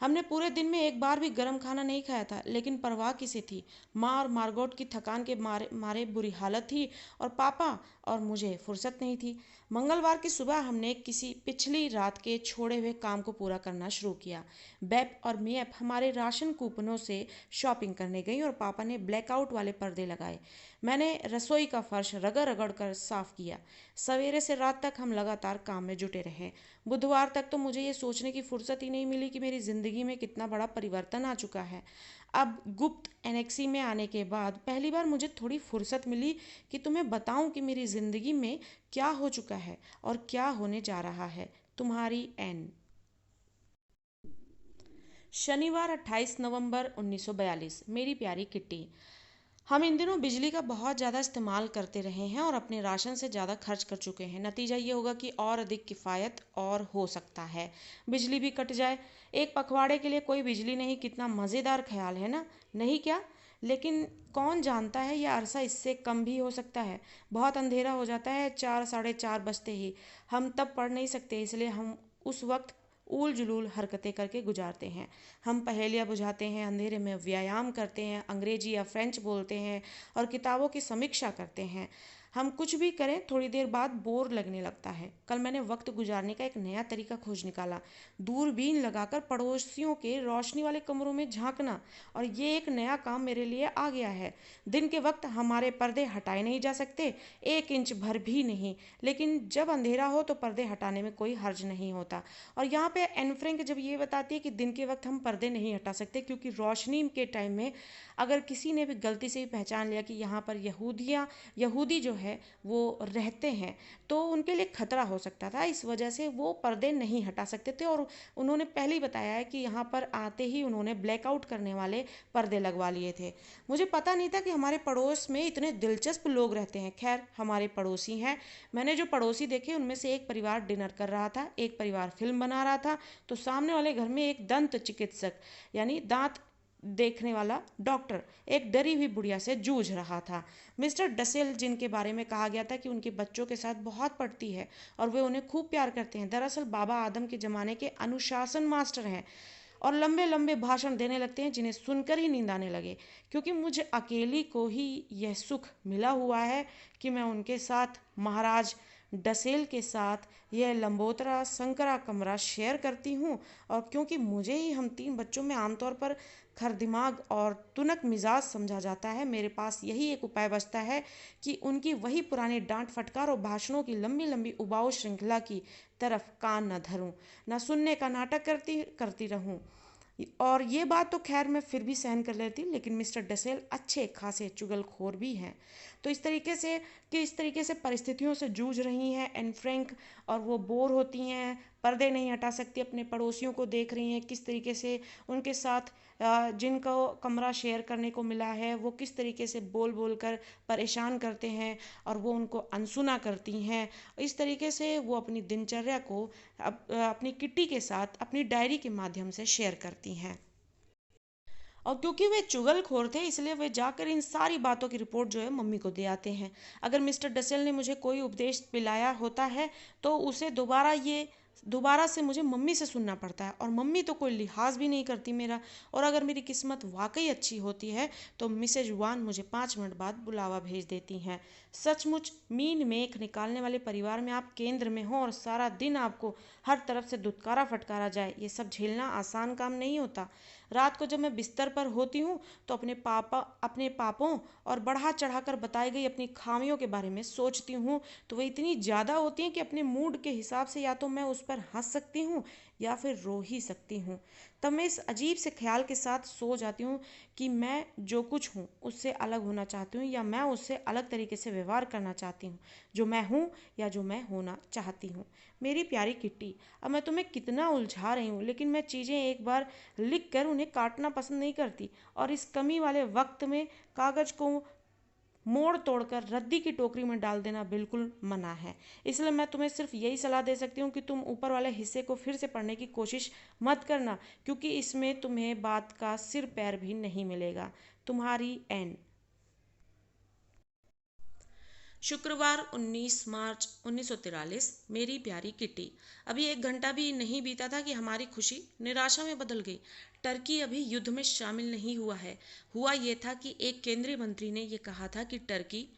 हमने पूरे दिन में एक बार भी गर्म खाना नहीं खाया था, लेकिन परवाह किसे थी। माँ और मार्गोट की थकान के मारे मारे बुरी हालत थी और पापा और मुझे फुर्सत नहीं थी। मंगलवार की सुबह हमने किसी पिछली रात के छोड़े हुए काम को पूरा करना शुरू किया। बेप और मियप हमारे राशन कूपनों से शॉपिंग करने गई और पापा ने ब्लैकआउट वाले पर्दे लगाए। मैंने रसोई का फर्श रगड़ रगड़ कर साफ किया। सवेरे से रात तक हम लगातार काम में जुटे रहे। बुधवार तक तो मुझे ये सोचने की फुर्सत ही नहीं मिली कि मेरी ज़िंदगी में कितना बड़ा परिवर्तन आ चुका है। अब गुप्त एनेक्सी में आने के बाद पहली बार मुझे थोड़ी फुर्सत मिली कि तुम्हें बताऊं कि मेरी ज़िंदगी में क्या हो चुका है और क्या होने जा रहा है। तुम्हारी एन। शनिवार 28 नवंबर 1942। मेरी प्यारी किट्टी, हम इन दिनों बिजली का बहुत ज़्यादा इस्तेमाल करते रहे हैं और अपने राशन से ज़्यादा खर्च कर चुके हैं। नतीजा ये होगा कि और अधिक किफ़ायत और हो सकता है। बिजली भी कट जाए, एक पखवाड़े के लिए कोई बिजली नहीं, कितना मज़ेदार ख्याल है ना, नहीं क्या? लेकिन कौन जानता है यह अरसा इससे कम भी हो सकता है। बहुत अंधेरा हो जाता है 4 साढ़े 4 बजते ही। हम तब पढ़ नहीं सकते, इसलिए हम उस वक्त ऊल जुलूल हरकतें करके गुजारते हैं। हम पहेलियाँ बुझाते हैं, अंधेरे में व्यायाम करते हैं, अंग्रेजी या फ्रेंच बोलते हैं और किताबों की समीक्षा करते हैं। हम कुछ भी करें थोड़ी देर बाद बोर लगने लगता है। कल मैंने वक्त गुजारने का एक नया तरीका खोज निकाला। दूरबीन लगाकर पड़ोसियों के रोशनी वाले कमरों में झांकना, और ये एक नया काम मेरे लिए आ गया है। दिन के वक्त हमारे पर्दे हटाए नहीं जा सकते, 1 इंच भर भी नहीं, लेकिन जब अंधेरा हो तो पर्दे हटाने में कोई हर्ज नहीं होता। और यहाँ पे एन फ्रैंक जब ये बताती है कि दिन के वक्त हम पर्दे नहीं हटा सकते क्योंकि रोशनी के टाइम में अगर किसी ने भी गलती से भी पहचान लिया कि यहाँ पर यहूदी जो है वो रहते हैं तो उनके लिए खतरा हो सकता था। इस वजह से वो पर्दे नहीं हटा सकते थे और उन्होंने पहले ही बताया है कि यहाँ पर आते ही उन्होंने ब्लैकआउट करने वाले पर्दे लगवा लिए थे। मुझे पता नहीं था कि हमारे पड़ोस में इतने दिलचस्प लोग रहते हैं। खैर, हमारे पड़ोसी हैं। मैंने जो पड़ोसी देखे उनमें से एक परिवार डिनर कर रहा था, एक परिवार फिल्म बना रहा था, तो सामने वाले घर में एक दंत चिकित्सक यानी दांत देखने वाला डॉक्टर एक डरी हुई बुढ़िया से जूझ रहा था। मिस्टर डसेल, जिनके बारे में कहा गया था कि उनके बच्चों के साथ बहुत पढ़ती है और वे उन्हें खूब प्यार करते हैं, दरअसल बाबा आदम के ज़माने के अनुशासन मास्टर हैं और लंबे लंबे भाषण देने लगते हैं जिन्हें सुनकर ही नींद आने लगे। क्योंकि मुझे अकेली को ही यह सुख मिला हुआ है कि मैं उनके साथ महाराज डसेल के साथ यह लंबोतरा संकरा कमरा शेयर करती हूँ, और क्योंकि मुझे ही हम 3 बच्चों में आमतौर पर खरदिमाग और तुनक मिजाज समझा जाता है, मेरे पास यही एक उपाय बचता है कि उनकी वही पुरानी डांट फटकार और भाषणों की लंबी लंबी उबाऊ श्रृंखला की तरफ कान न धरूं, न सुनने का नाटक करती करती रहूं। और ये बात तो खैर मैं फिर भी सहन कर लेती, लेकिन मिस्टर डसेल अच्छे खासे चुगलखोर भी हैं। तो इस तरीके से परिस्थितियों से जूझ रही हैं एन फ्रैंक, और वो बोर होती हैं, पर्दे नहीं हटा सकती, अपने पड़ोसियों को देख रही हैं किस तरीके से उनके साथ जिनको कमरा शेयर करने को मिला है वो किस तरीके से बोल बोल कर परेशान करते हैं, और वो उनको अनसुना करती हैं। इस तरीके से वो अपनी दिनचर्या को अपनी किट्टी के साथ अपनी डायरी के माध्यम से शेयर करती हैं। और क्योंकि वे चुगलखोर थे, इसलिए वे जाकर इन सारी बातों की रिपोर्ट जो है मम्मी को दे आते हैं। अगर मिस्टर डसेल ने मुझे कोई उपदेश पिलाया होता है तो उसे दोबारा से मुझे मम्मी से सुनना पड़ता है, और मम्मी तो कोई लिहाज भी नहीं करती मेरा। और अगर मेरी किस्मत वाकई अच्छी होती है तो मिसेज वान मुझे 5 मिनट बाद बुलावा भेज देती हैं। सचमुच मीन मेख निकालने वाले परिवार में आप केंद्र में हो और सारा दिन आपको हर तरफ से धुतकारा फटकारा जाए, ये सब झेलना आसान काम नहीं होता। रात को जब मैं बिस्तर पर होती हूँ तो अपने पापों और बढ़ा चढ़ाकर बताई गई अपनी खामियों के बारे में सोचती हूँ, तो वे इतनी ज़्यादा होती हैं कि अपने मूड के हिसाब से या तो मैं उस पर हंस सकती हूँ या फिर रो ही सकती हूँ। तब मैं इस अजीब से ख्याल के साथ सो जाती हूँ कि मैं जो कुछ हूँ उससे अलग होना चाहती हूँ, या मैं उससे अलग तरीके से व्यवहार करना चाहती हूँ, जो मैं हूँ या जो मैं होना चाहती हूँ। मेरी प्यारी किट्टी, अब मैं तुम्हें कितना उलझा रही हूँ, लेकिन मैं चीज़ें एक बार लिख कर उन्हें काटना पसंद नहीं करती, और इस कमी वाले वक्त में कागज को मोड़ तोड़कर रद्दी की टोकरी में डाल देना बिल्कुल मना है। इसलिए मैं तुम्हें सिर्फ यही सलाह दे सकती हूँ कि तुम ऊपर वाले हिस्से को फिर से पढ़ने की कोशिश मत करना, क्योंकि इसमें तुम्हें बात का सिर पैर भी नहीं मिलेगा। तुम्हारी एन। शुक्रवार 19 मार्च 1943। मेरी प्यारी किट्टी, अभी 1 घंटा भी नहीं बीता था कि हमारी खुशी निराशा में बदल गई। टर्की अभी युद्ध में शामिल नहीं हुआ है। हुआ ये था कि एक केंद्रीय मंत्री ने यह कहा था कि टर्की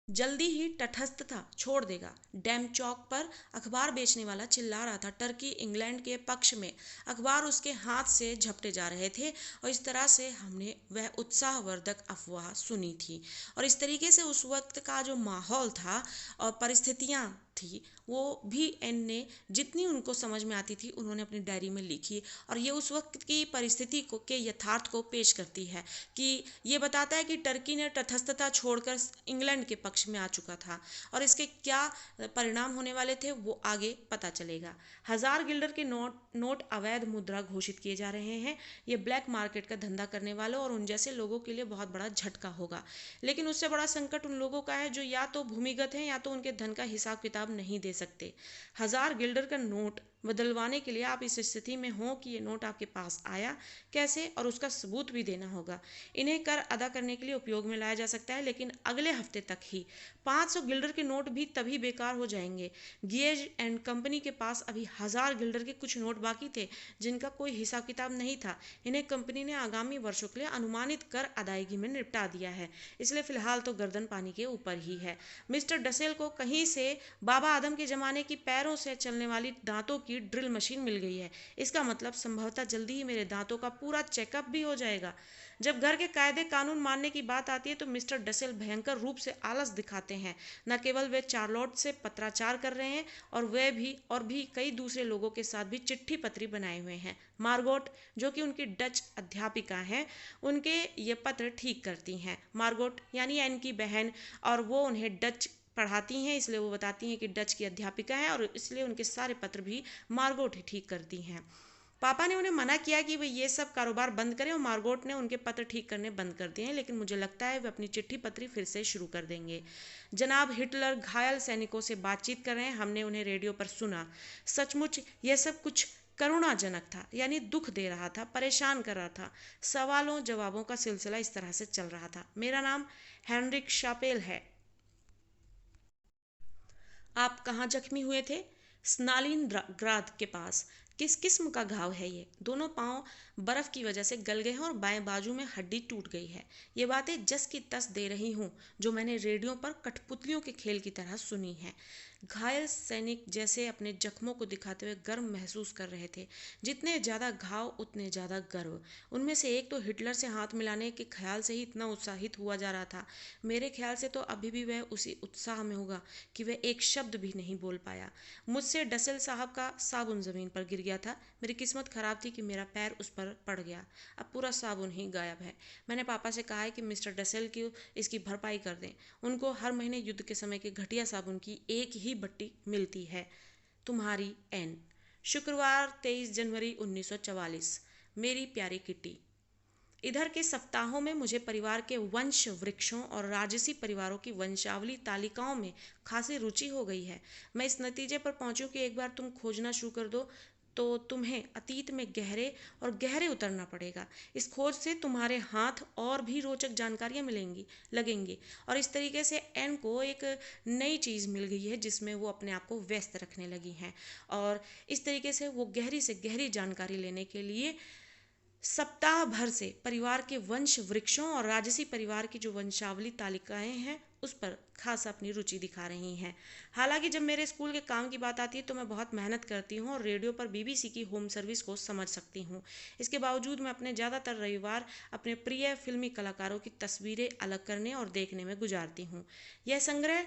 जल्दी ही तटस्थता छोड़ देगा। डैम चौक पर अखबार बेचने वाला चिल्ला रहा था, टर्की इंग्लैंड के पक्ष में। अखबार उसके हाथ से झपटे जा रहे थे, और इस तरह से हमने वह उत्साहवर्धक अफवाह सुनी थी। और इस तरीके से उस वक्त का जो माहौल था और परिस्थितियाँ थी, वो भी एन ने जितनी उनको समझ में आती थी उन्होंने अपनी डायरी में लिखी। और ये उस वक्त की परिस्थिति को के यथार्थ को पेश करती है, कि ये बताता है कि टर्की ने तटस्थता छोड़कर इंग्लैंड के पक्ष में आ चुका था, और इसके क्या परिणाम होने वाले थे वो आगे पता चलेगा। 1000 गिल्डर के नोट अवैध मुद्रा घोषित किए जा रहे हैं। ये ब्लैक मार्केट का धंधा करने वालों और उन जैसे लोगों के लिए बहुत बड़ा झटका होगा। लेकिन उससे बड़ा संकट उन लोगों का है जो या तो भूमिगत हैं या तो उनके धन का हिसाब किताब नहीं दे सकते। 1000 गिल्डर का नोट बदलवाने के लिए आप इस स्थिति में हो कि ये नोट आपके पास आया कैसे, और उसका सबूत भी देना होगा। इन्हें कर अदा करने के लिए उपयोग में लाया जा सकता है, लेकिन अगले हफ्ते तक ही। 500 गिल्डर के नोट भी तभी बेकार हो जाएंगे। गियज एंड कंपनी के पास अभी 1000 गिल्डर के कुछ नोट बाकी थे जिनका कोई हिसाब किताब नहीं था। इन्हें कंपनी ने आगामी वर्षों के लिए अनुमानित कर अदायगी में निपटा दिया है, इसलिए फिलहाल तो गर्दन पानी के ऊपर ही है। मिस्टर डसेल को कहीं से बाबा आदम के जमाने की पैरों से चलने वाली दांतों की ड्रिल मशीन मिल गई है। इसका मतलब संभवतः जल्दी ही मेरे दांतों का पूरा चेकअप भी हो जाएगा। जब घर के कायदे कानून मानने की बात आती है तो मिस्टर डसेल भयंकर रूप से आलस दिखाते हैं। न केवल वे चार्लोट से पत्राचार कर रहे हैं, और भी कई दूसरे लोगों के साथ भी चिट्ठी पत्री बनाए हुए हैं। मार्गोट, जो कि उनकी डच अध्यापिका हैं, उनके ये पत्र ठीक करती हैं। मार्गोट यानी एन की बहन, और वो उन्हें डच पढ़ाती हैं, इसलिए वो बताती हैं कि डच की अध्यापिका हैं, और इसलिए उनके सारे पत्र भी मार्गोट ही ठीक करती हैं। पापा ने उन्हें मना किया कि वे ये सब कारोबार बंद करें, और मार्गोट ने उनके पत्र ठीक करने बंद कर दिए हैं, लेकिन मुझे लगता है वे अपनी चिट्ठी पत्री फिर से शुरू कर देंगे। जनाब हिटलर घायल सैनिकों से बातचीत कर रहे हैं, हमने उन्हें रेडियो पर सुना। सचमुच यह सब कुछ करुणाजनक था, यानी दुख दे रहा था, परेशान कर रहा था। सवालों जवाबों का सिलसिला इस तरह से चल रहा था। मेरा नाम हेनरिक शापेल है। आप कहाँ जख्मी हुए थे? स्नालिन ग्राद के पास। किस किस्म का घाव है ये? दोनों पाँव बर्फ की वजह से गल गए हैं और बाएं बाजू में हड्डी टूट गई है। ये बातें जस की तस दे रही हूँ जो मैंने रेडियो पर कठपुतलियों के खेल की तरह सुनी है। घायल सैनिक जैसे अपने जख्मों को दिखाते हुए गर्व महसूस कर रहे थे। जितने ज्यादा घाव उतने ज्यादा गर्व। उनमें से एक तो हिटलर से हाथ मिलाने के ख्याल से ही इतना उत्साहित हुआ जा रहा था। मेरे ख्याल से तो अभी भी वह उसी उत्साह में होगा कि वह एक शब्द भी नहीं बोल पाया। मुझसे डसेल साहब का साबुन जमीन पर गिर गया था। मेरी किस्मत खराब थी कि मेरा पैर उस पर पड़ गया। अब पूरा साबुन ही गायब है। मैंने पापा से कहा है कि मिस्टर डसेल की इसकी भरपाई कर दें। उनको हर महीने युद्ध के समय के घटिया साबुन की एक ही बट्टी मिलती है। तुम्हारी एन। शुक्रवार 23 जनवरी 1944। मेरी प्यारी किट्टी, इधर के सप्ताहों में मुझे परिवार के वंश वृक्षों और राजसी परिवारों की वंशावली तालिकाओं में खासी रुचि हो गई है। मैं इस नतीजे पर पहुंचूं कि एक बार तुम खोजना शुरू कर दो तो तुम्हें अतीत में गहरे और गहरे उतरना पड़ेगा। इस खोज से तुम्हारे हाथ और भी रोचक जानकारियां मिलेंगी लगेंगी। और इस तरीके से एन को एक नई चीज़ मिल गई है जिसमें वो अपने आप को व्यस्त रखने लगी हैं। और इस तरीके से गहरी से गहरी जानकारी लेने के लिए सप्ताह भर से परिवार के वंश वृक्षों और राजसी परिवार की जो वंशावली तालिकाएं हैं उस पर खास अपनी रुचि दिखा रही हैं। हालांकि जब मेरे स्कूल के काम की बात आती है तो मैं बहुत मेहनत करती हूँ और रेडियो पर बीबीसी की होम सर्विस को समझ सकती हूँ। इसके बावजूद मैं अपने ज़्यादातर रविवार अपने प्रिय फिल्मी कलाकारों की तस्वीरें अलग करने और देखने में गुजारती हूँ। यह संग्रह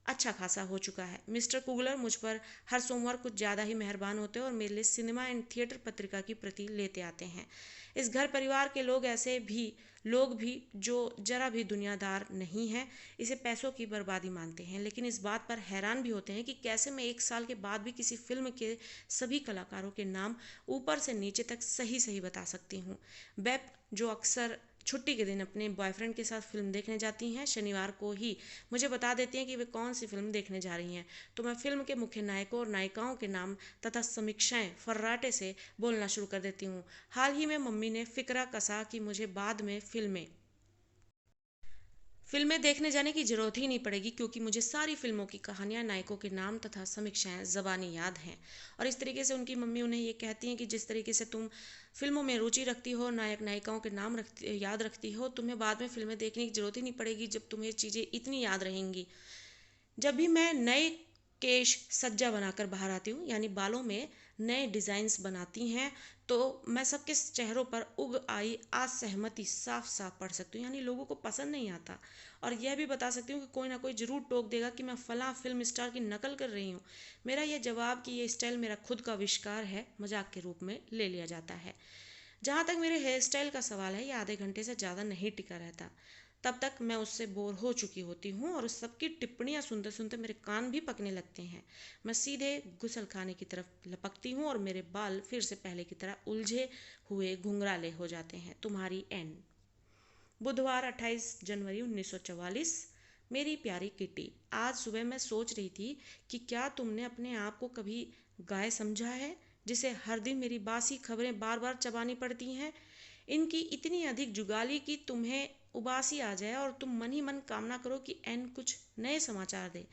अच्छा खासा हो चुका है। मिस्टर कुगलर मुझ पर हर सोमवार कुछ ज़्यादा ही मेहरबान होते हैं और मेरे लिए सिनेमा एंड थिएटर पत्रिका की प्रति लेते आते हैं। इस घर परिवार के लोग भी जो जरा भी दुनियादार नहीं हैं इसे पैसों की बर्बादी मानते हैं, लेकिन इस बात पर हैरान भी होते हैं कि कैसे मैं एक साल के बाद भी किसी फिल्म के सभी कलाकारों के नाम ऊपर से नीचे तक सही सही बता सकती हूँ। बेप जो अक्सर छुट्टी के दिन अपने बॉयफ्रेंड के साथ फिल्म देखने जाती हैं शनिवार को ही मुझे बता देती हैं कि वे कौन सी फिल्म देखने जा रही हैं। तो मैं फिल्म के मुख्य नायकों और नायिकाओं के नाम तथा समीक्षाएं फर्राटे से बोलना शुरू कर देती हूँ। हाल ही में मम्मी ने फिक्रा कसा कि मुझे बाद में फिल्में देखने जाने की जरूरत ही नहीं पड़ेगी क्योंकि मुझे सारी फिल्मों की कहानियां, नायकों के नाम तथा समीक्षाएं ज़बानी याद हैं। और इस तरीके से उनकी मम्मी उन्हें ये कहती हैं कि जिस तरीके से तुम फिल्मों में रुचि रखती हो, नायक नायिकाओं के नाम याद रखती हो, तुम्हें बाद में फिल्में देखने की जरूरत ही नहीं पड़ेगी जब तुम्हें चीज़ें इतनी याद रहेंगी। जब भी मैं नए केश सज्जा बनाकर बाहर आती हूँ यानी बालों में नए डिज़ाइंस बनाती हैं तो मैं सबके चेहरों पर उग आई असहमति साफ साफ पढ़ सकती हूँ। यानी लोगों को पसंद नहीं आता और यह भी बता सकती हूँ कि कोई ना कोई जरूर टोक देगा कि मैं फलां फिल्म स्टार की नकल कर रही हूँ। मेरा यह जवाब कि ये स्टाइल मेरा खुद का आविष्कार है मजाक के रूप में ले लिया जाता है। जहाँ तक मेरे हेयर स्टाइल का सवाल है, ये आधे घंटे से ज़्यादा नहीं टिका रहता। तब तक मैं उससे बोर हो चुकी होती हूँ और उस सबकी टिप्पणियाँ सुनते सुनते मेरे कान भी पकने लगते हैं। मैं सीधे गुसल खाने की तरफ लपकती हूँ और मेरे बाल फिर से पहले की तरह उलझे हुए घुंघराले हो जाते हैं। तुम्हारी एन। बुधवार 28 जनवरी 1944। मेरी प्यारी किटी, आज सुबह मैं सोच रही थी कि क्या तुमने अपने आप को कभी गाय समझा है जिसे हर दिन मेरी बासी खबरें बार बार चबानी पड़ती हैं। इनकी इतनी अधिक जुगाली कि तुम्हें उबासी आ जाए और तुम मन ही मन कामना करो कि एन कुछ नए समाचार दे।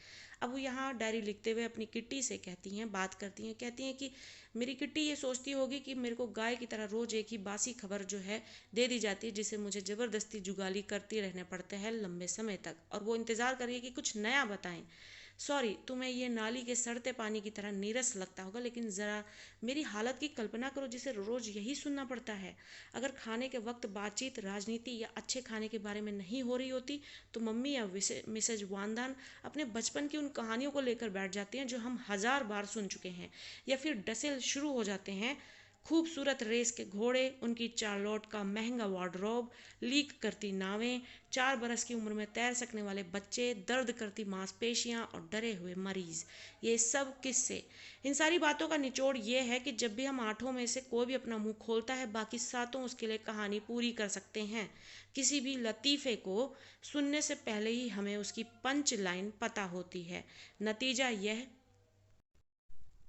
अब वो यहाँ डायरी लिखते हुए अपनी किट्टी से बात करती हैं, कहती हैं कि मेरी किट्टी ये सोचती होगी कि मेरे को गाय की तरह रोज एक ही बासी खबर जो है दे दी जाती है जिसे मुझे ज़बरदस्ती जुगाली करते रहने पड़ते हैं लंबे समय तक और वो इंतज़ार करिए कि कुछ नया बताएं। सॉरी, तुम्हें ये नाली के सड़ते पानी की तरह नीरस लगता होगा, लेकिन ज़रा मेरी हालत की कल्पना करो जिसे रोज़ यही सुनना पड़ता है। अगर खाने के वक्त बातचीत राजनीति या अच्छे खाने के बारे में नहीं हो रही होती तो मम्मी या मिसेज वांदान अपने बचपन की उन कहानियों को लेकर बैठ जाती हैं जो हम हजार बार सुन चुके हैं। या फिर डसेल शुरू हो जाते हैं। खूबसूरत रेस के घोड़े, उनकी चार्लोट का महंगा वार्डरोब, लीक करती नावें, 4 बरस की उम्र में तैर सकने वाले बच्चे, दर्द करती मांसपेशियां और डरे हुए मरीज। ये सब किससे। इन सारी बातों का निचोड़ ये है कि जब भी हम 8 में से कोई भी अपना मुंह खोलता है बाकी 7 उसके लिए कहानी पूरी कर सकते हैं। किसी भी लतीफ़े को सुनने से पहले ही हमें उसकी पंच लाइन पता होती है। नतीजा यह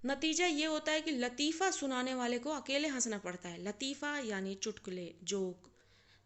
नतीजा ये होता है कि लतीफ़ा सुनाने वाले को अकेले हंसना पड़ता है। लतीफ़ा यानी चुटकुले, जोक।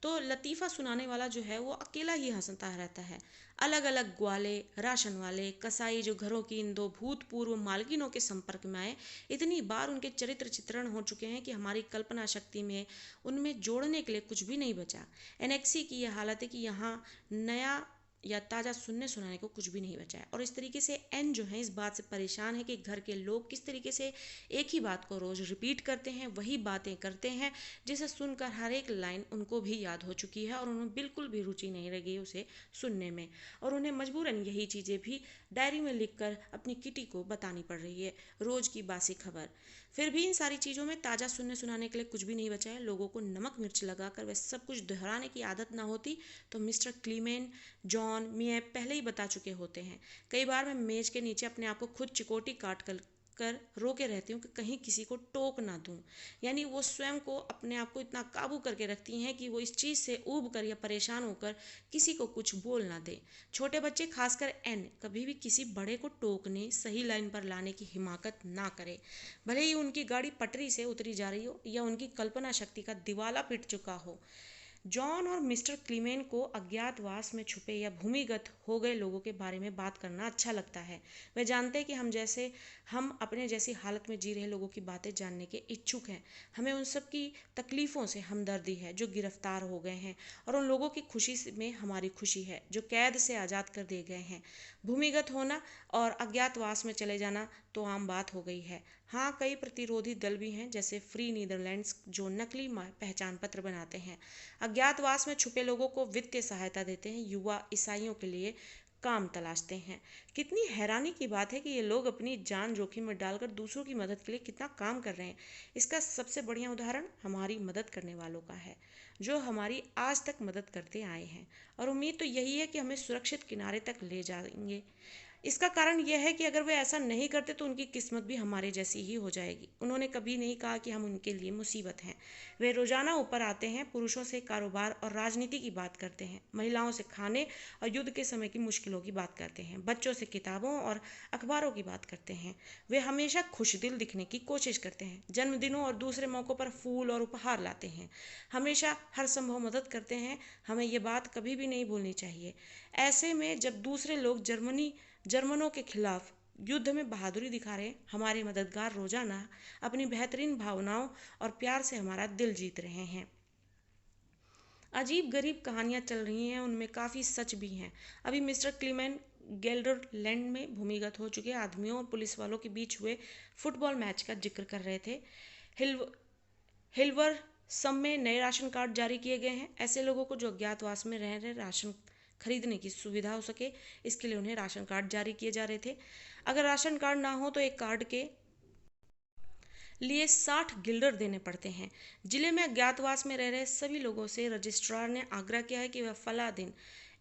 तो लतीफ़ा सुनाने वाला जो है वो अकेला ही हंसता रहता है। अलग अलग ग्वाले, राशन वाले, कसाई जो घरों की इन दो भूतपूर्व मालकिनों के संपर्क में आए, इतनी बार उनके चरित्र चित्रण हो चुके हैं कि हमारी कल्पना शक्ति में उनमें जोड़ने के लिए कुछ भी नहीं बचा। एनेक्सी की यह हालत है कि यहाँ नया या ताज़ा सुनने सुनाने को कुछ भी नहीं बचा है। और इस तरीके से एन जो है इस बात से परेशान है कि घर के लोग किस तरीके से एक ही बात को रोज़ रिपीट करते हैं, वही बातें करते हैं जिसे सुनकर हर एक लाइन उनको भी याद हो चुकी है और उन्हें बिल्कुल भी रुचि नहीं लगी उसे सुनने में। और उन्हें मजबूरन यही चीज़ें भी डायरी में लिखकर अपनी किटी को बतानी पड़ रही है, रोज़ की बासी खबर। फिर भी इन सारी चीज़ों में ताज़ा सुनने सुनाने के लिए कुछ भी नहीं बचा है। लोगों को नमक मिर्च लगाकर वह सब कुछ दोहराने की आदत ना होती तो मिस्टर क्लीमेन, जॉन, मियाँ पहले ही बता चुके होते हैं। कई बार मैं मेज के नीचे अपने आप को खुद चिकोटी काट कर रोके रहती हूँ कि कहीं किसी को टोक ना दूँ। यानी वो स्वयं को अपने आप को इतना काबू करके रखती हैं कि वो इस चीज़ से ऊब कर या परेशान होकर किसी को कुछ बोल ना दे। छोटे बच्चे खासकर एन कभी भी किसी बड़े को टोकने, सही लाइन पर लाने की हिमाकत ना करे, भले ही उनकी गाड़ी पटरी से उतरी जा रही हो या उनकी कल्पना शक्ति का दिवाला पिट चुका हो। जॉन और मिस्टर क्लीमेन को अज्ञातवास में छुपे या भूमिगत हो गए लोगों के बारे में बात करना अच्छा लगता है। वे जानते हैं कि हम अपने जैसी हालत में जी रहे लोगों की बातें जानने के इच्छुक हैं। हमें उन सब की तकलीफ़ों से हमदर्दी है जो गिरफ्तार हो गए हैं, और उन लोगों की खुशी में हमारी खुशी है जो कैद से आज़ाद कर दिए गए हैं। भूमिगत होना और अज्ञातवास में चले जाना तो आम बात हो गई है। हाँ, कई प्रतिरोधी दल भी हैं जैसे फ्री नीदरलैंड्स जो नकली पहचान पत्र बनाते हैं, अज्ञातवास में छुपे लोगों को वित्तीय सहायता देते हैं, युवा ईसाइयों के लिए काम तलाशते हैं। कितनी हैरानी की बात है कि ये लोग अपनी जान जोखिम में डालकर दूसरों की मदद के लिए कितना काम कर रहे हैं। इसका सबसे बढ़िया उदाहरण हमारी मदद करने वालों का है जो हमारी आज तक मदद करते आए हैं, और उम्मीद तो यही है कि हमें सुरक्षित किनारे तक ले जाएंगे। इसका कारण यह है कि अगर वे ऐसा नहीं करते तो उनकी किस्मत भी हमारे जैसी ही हो जाएगी। उन्होंने कभी नहीं कहा कि हम उनके लिए मुसीबत हैं। वे रोजाना ऊपर आते हैं, पुरुषों से कारोबार और राजनीति की बात करते हैं, महिलाओं से खाने और युद्ध के समय की मुश्किलों की बात करते हैं, बच्चों से किताबों और अखबारों की बात करते हैं। वे हमेशा खुशदिल दिखने की कोशिश करते हैं, जन्मदिनों और दूसरे मौक़ों पर फूल और उपहार लाते हैं, हमेशा हर संभव मदद करते हैं। हमें ये बात कभी भी नहीं भूलनी चाहिए। ऐसे में जब दूसरे लोग जर्मनों के खिलाफ युद्ध में बहादुरी दिखा रहे, हमारे मददगार रोजाना अपनी बेहतरीन भावनाओं और प्यार से हमारा दिल जीत रहे हैं। अजीब गरीब कहानियां चल रही हैं, उनमें काफ़ी सच भी हैं। अभी मिस्टर क्लीमेन गेल्डरलैंड में भूमिगत हो चुके आदमियों और पुलिस वालों के बीच हुए फुटबॉल मैच का जिक्र कर रहे थे। हिल हिल्वर सब में नए राशन कार्ड जारी किए गए हैं। ऐसे लोगों को जो अज्ञातवास में रह रहे राशन खरीदने की सुविधा हो सके, इसके लिए उन्हें राशन कार्ड जारी किए जा रहे थे। अगर राशन कार्ड ना हो तो एक कार्ड के लिए 60 गिल्डर देने पड़ते हैं। जिले में अज्ञातवास में रह रहे सभी लोगों से रजिस्ट्रार ने आग्रह किया है कि वह फला दिन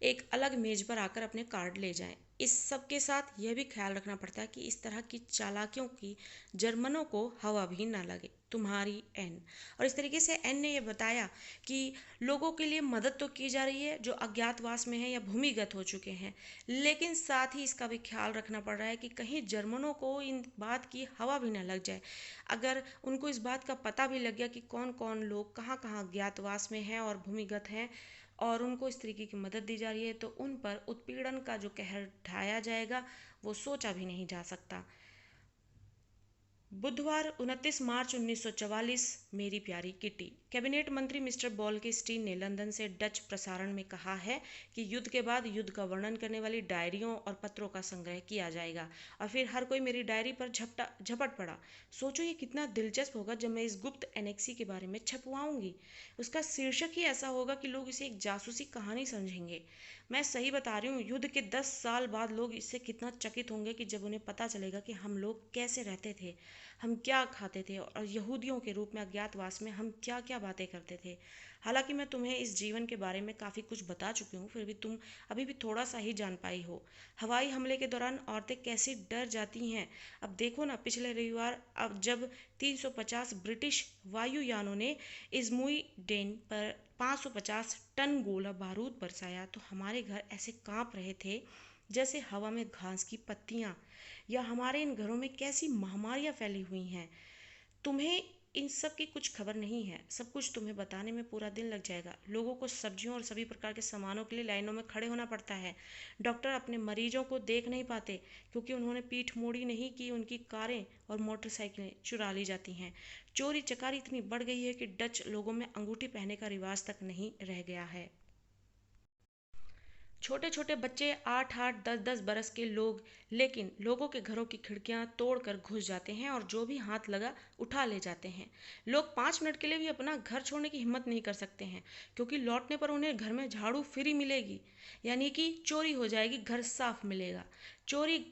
एक अलग मेज पर आकर अपने कार्ड ले जाएं। इस सब के साथ यह भी ख्याल रखना पड़ता है कि इस तरह की चालाकियों की जर्मनों को हवा भी ना लगे। तुम्हारी एन। और इस तरीके से एन ने यह बताया कि लोगों के लिए मदद तो की जा रही है जो अज्ञातवास में है या भूमिगत हो चुके हैं, लेकिन साथ ही इसका भी ख्याल रखना पड़ रहा है कि कहीं जर्मनों को इन बात की हवा भी ना लग जाए। अगर उनको इस बात का पता भी लग गया कि कौन कौन लोग कहाँ कहाँ अज्ञातवास में हैं और भूमिगत हैं और उनको इस तरीके की मदद दी जा रही है, तो उन पर उत्पीड़न का जो कहर ढाया जाएगा वो सोचा भी नहीं जा सकता। बुधवार 29 मार्च 1944। मेरी प्यारी किटी। कैबिनेट मंत्री मिस्टर बॉल्केस्टीन ने लंदन से डच प्रसारण में कहा है कि युद्ध के बाद युद्ध का वर्णन करने वाली डायरियों और पत्रों का संग्रह किया जाएगा, और फिर हर कोई मेरी डायरी पर झपट पड़ा। सोचो ये कितना दिलचस्प होगा जब मैं इस गुप्त एनेक्सी के बारे में छपवाऊंगी। उसका शीर्षक ही ऐसा होगा कि लोग इसे एक जासूसी कहानी समझेंगे। मैं सही बता रही हूँ, युद्ध के 10 साल बाद लोग इससे कितना चकित होंगे कि जब उन्हें पता चलेगा कि हम लोग कैसे रहते थे, हम क्या खाते थे, और यहूदियों के रूप में अज्ञातवास में हम क्या क्या बातें करते थे। हालांकि मैं तुम्हें इस जीवन के बारे में काफ़ी कुछ बता चुकी हूँ, फिर भी तुम अभी भी थोड़ा सा ही जान पाई हो। हवाई हमले के दौरान औरतें कैसी डर जाती हैं। अब देखो ना, पिछले रविवार अब जब 350 ब्रिटिश वायुयानों ने इज़्मुइडेन पर 550 टन गोला बारूद बरसाया तो हमारे घर ऐसे कांप रहे थे जैसे हवा में घास की पत्तियां, या हमारे इन घरों में कैसी महामारियां फैली हुई हैं। तुम्हें इन सब की कुछ खबर नहीं है। सब कुछ तुम्हें बताने में पूरा दिन लग जाएगा। लोगों को सब्जियों और सभी प्रकार के सामानों के लिए लाइनों में खड़े होना पड़ता है। डॉक्टर अपने मरीजों को देख नहीं पाते क्योंकि उन्होंने पीठ मोड़ी नहीं कि उनकी कारें और मोटरसाइकिलें चुरा ली जाती हैं। चोरी चकारी इतनी बढ़ गई है कि डच लोगों में अंगूठी पहनने का रिवाज तक नहीं रह गया है। छोटे छोटे बच्चे, 8-8 10-10 बरस के लोग, लेकिन लोगों के घरों की खिड़कियां तोड़कर घुस जाते हैं और जो भी हाथ लगा उठा ले जाते हैं। लोग 5 मिनट के लिए भी अपना घर छोड़ने की हिम्मत नहीं कर सकते हैं क्योंकि लौटने पर उन्हें घर में झाड़ू फ्री मिलेगी, यानी कि चोरी हो जाएगी, घर साफ मिलेगा। चोरी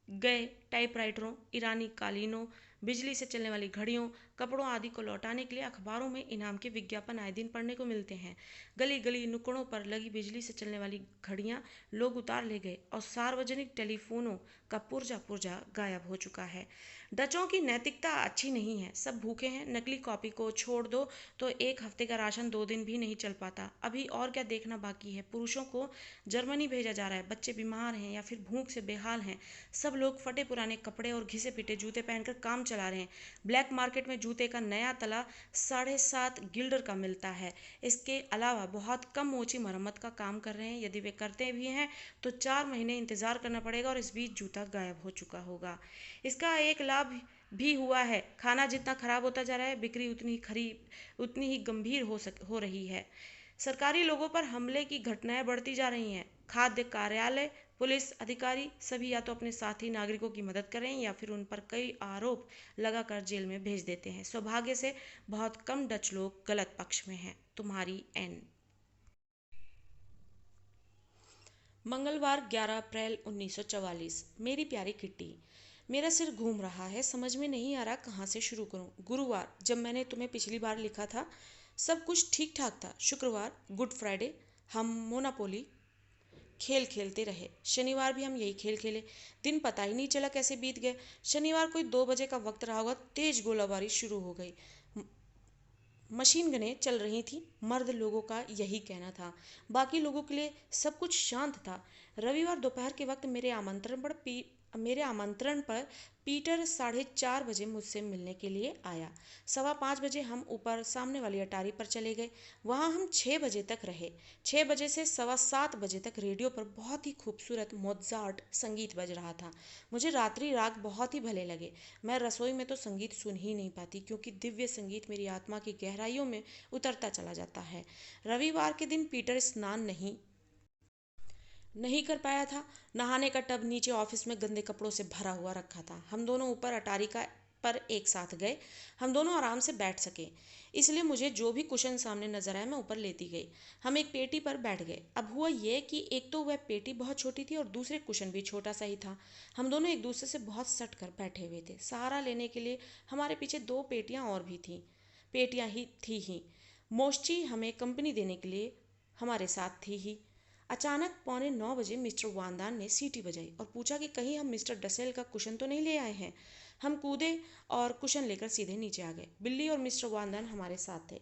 गए टाइपराइटरों, ईरानी कालीनों, बिजली से चलने वाली घड़ियों, कपड़ों आदि को लौटाने के लिए अखबारों में इनाम के विज्ञापन आए दिन पढ़ने को मिलते हैं। गली गली नुक्कड़ों पर लगी बिजली से चलने वाली घड़ियां लोग उतार ले गए और सार्वजनिक टेलीफोनों का पुर्जा पुर्जा गायब हो चुका है। डचों की नैतिकता अच्छी नहीं है। सब भूखे हैं। नकली कॉपी को छोड़ दो तो एक हफ्ते का राशन 2 दिन भी नहीं चल पाता। अभी और क्या देखना बाकी है। पुरुषों को जर्मनी भेजा जा रहा है। बच्चे बीमार हैं या फिर भूख से बेहाल हैं। सब लोग फटे पुराने कपड़े और घिसे पिटे जूते पहनकर काम चला रहे हैं। ब्लैक मार्केट में जूते का नया तला 7.5 गिल्डर का मिलता है। इसके अलावा बहुत कम ओछी मरम्मत का काम कर रहे हैं। यदि वे करते भी हैं तो 4 महीने इंतजार करना पड़ेगा और इस बीच जूता गायब हो चुका होगा। इसका एक लाभ भी हुआ है। खाना जितना खराब होता जा रहा है, बिक्री उतनी ही गंभीर हो रही है। सरकारी लोगों पर हमले की घटनाएं बढ़ती जा रही हैं। खाद्य कार्यालय, पुलिस अधिकारी सभी या तो अपने साथी नागरिकों की मदद कर रहे हैं या फिर उन पर कई आरोप लगाकर जेल में भेज देते हैं। सौभाग्य से बहुत कम डच लोग गलत पक्ष में हैं। तुम्हारी एन। मंगलवार 11 अप्रैल 1944। मेरी प्यारी किट्टी, मेरा सिर घूम रहा है, समझ में नहीं आ रहा कहाँ से शुरू करूँ। गुरुवार, जब मैंने तुम्हें पिछली बार लिखा था सब कुछ ठीक ठाक था। शुक्रवार, गुड फ्राइडे, हम मोनापोली खेल खेलते रहे। शनिवार भी हम यही खेल खेले। दिन पता ही नहीं चला कैसे बीत गए। शनिवार कोई 2 बजे का वक्त रहा होगा। तेज गोलाबारी शुरू हो गई। मशीन गनें चल रही थी। मर्द लोगों का यही कहना था। बाकी लोगों के लिए सब कुछ शांत था। रविवार दोपहर के वक्त मेरे आमंत्रण पर पीटर 4:30 बजे मुझसे मिलने के लिए आया। 5:15 बजे हम ऊपर सामने वाली अटारी पर चले गए। वहाँ हम 6 बजे तक रहे। 6 बजे से 7:15 बजे तक रेडियो पर बहुत ही खूबसूरत मोज़ार्ट संगीत बज रहा था। मुझे रात्रि राग बहुत ही भले लगे। मैं रसोई में तो संगीत सुन ही नहीं पाती क्योंकि दिव्य संगीत मेरी आत्मा की गहराइयों में उतरता चला जाता है। रविवार के दिन पीटर स्नान नहीं कर पाया था। नहाने का टब नीचे ऑफिस में गंदे कपड़ों से भरा हुआ रखा था। हम दोनों ऊपर अटारी का पर एक साथ गए। हम दोनों आराम से बैठ सके, इसलिए मुझे जो भी कुशन सामने नजर आया मैं ऊपर लेती गई। हम एक पेटी पर बैठ गए। अब हुआ यह कि एक तो वह पेटी बहुत छोटी थी और दूसरे कुशन भी छोटा सा ही था। हम दोनों एक दूसरे से बहुत सट कर बैठे हुए थे। सहारा लेने के लिए हमारे पीछे 2 पेटियां और भी थीं। पेटियां ही थी ही। मोस्ची हमें कंपनी देने के लिए हमारे साथ थी ही। अचानक 8:45 बजे मिस्टर वानदान ने सीटी बजाई और पूछा कि कहीं हम मिस्टर डसेल का कुशन तो नहीं ले आए हैं। हम कूदे और कुशन लेकर सीधे नीचे आ गए। बिल्ली और मिस्टर वानदान हमारे साथ थे।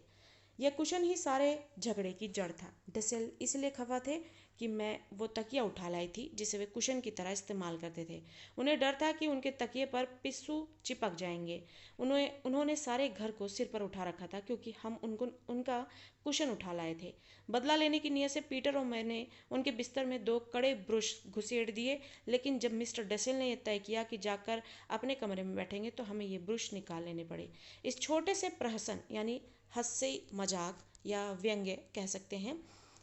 यह कुशन ही सारे झगड़े की जड़ था। डसेल इसलिए खफा थे कि मैं वो तकिया उठा लाई थी जिसे वे कुशन की तरह इस्तेमाल करते थे। उन्हें डर था कि उनके तकिए पर पिस्सू चिपक जाएंगे। उन्होंने सारे घर को सिर पर उठा रखा था क्योंकि हम उनका कुशन उठा लाए थे। बदला लेने की नीयत से पीटर और मैंने उनके बिस्तर में 2 कड़े ब्रुश घुसेड़ दिए, लेकिन जब मिस्टर डसेल ने यह तय किया कि जाकर अपने कमरे में बैठेंगे तो हमें ये ब्रुश निकाल लेने पड़े। इस छोटे से प्रहसन यानी हंसी मजाक या व्यंग्य कह सकते हैं,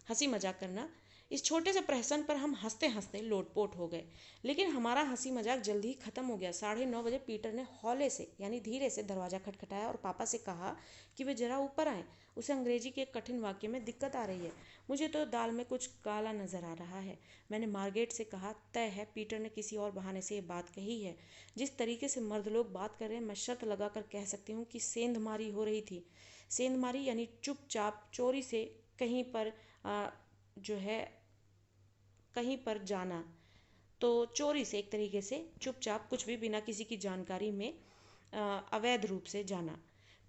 हंसी मजाक करना, इस छोटे से प्रहसन पर हम हंसते हंसते लोटपोट हो गए। लेकिन हमारा हंसी मजाक जल्दी ही खत्म हो गया। 9:30 बजे पीटर ने हौले से यानी धीरे से दरवाज़ा खटखटाया और पापा से कहा कि वे जरा ऊपर आएं। उसे अंग्रेजी के एक कठिन वाक्य में दिक्कत आ रही है। मुझे तो दाल में कुछ काला नजर आ रहा है। मैंने मार्गरेट से कहा, तय है पीटर ने किसी और बहाने से ये बात कही है। जिस तरीके से मर्द लोग बात कर रहे हैं, मैं शर्त लगाकर कह सकती हूँ कि सेंधमारी हो रही थी। सेंधमारी यानी चुपचाप चोरी से कहीं पर जो है कहीं पर जाना। तो चोरी से एक तरीके से चुपचाप कुछ भी बिना किसी की जानकारी में अवैध रूप से जाना।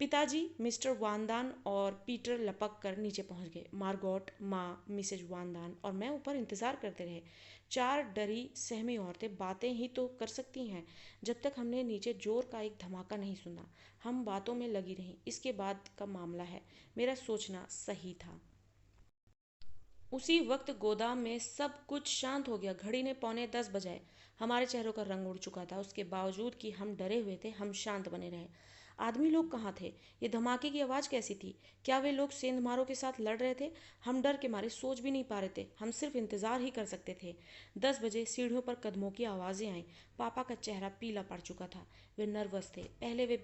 पिताजी मिस्टर वानदान और पीटर लपक कर नीचे पहुंच गए। मार्गोट, माँ, मिसेज वानदान और मैं ऊपर इंतजार करते रहे। चार डरी सहमी औरतें बातें ही तो कर सकती हैं जब तक हमने नीचे जोर का एक धमाका नहीं सुना। हम बातों में लगी रहीं। इसके बाद का मामला है। मेरा सोचना सही था। उसी वक्त गोदाम में सब कुछ शांत हो गया। घड़ी ने 9:45 बजाए। हमारे चेहरों का रंग उड़ चुका था। उसके बावजूद कि हम डरे हुए थे, हम शांत बने रहे। आदमी लोग कहाँ थे? ये धमाके की आवाज़ कैसी थी? क्या वे लोग सेंधमारों के साथ लड़ रहे थे? हम डर के मारे सोच भी नहीं पा रहे थे। हम सिर्फ इंतज़ार ही कर सकते थे। 10 बजे सीढ़ियों पर कदमों की आवाज़ें आईं। पापा का चेहरा पीला पड़ चुका था। वे नर्वस थे। पहले वे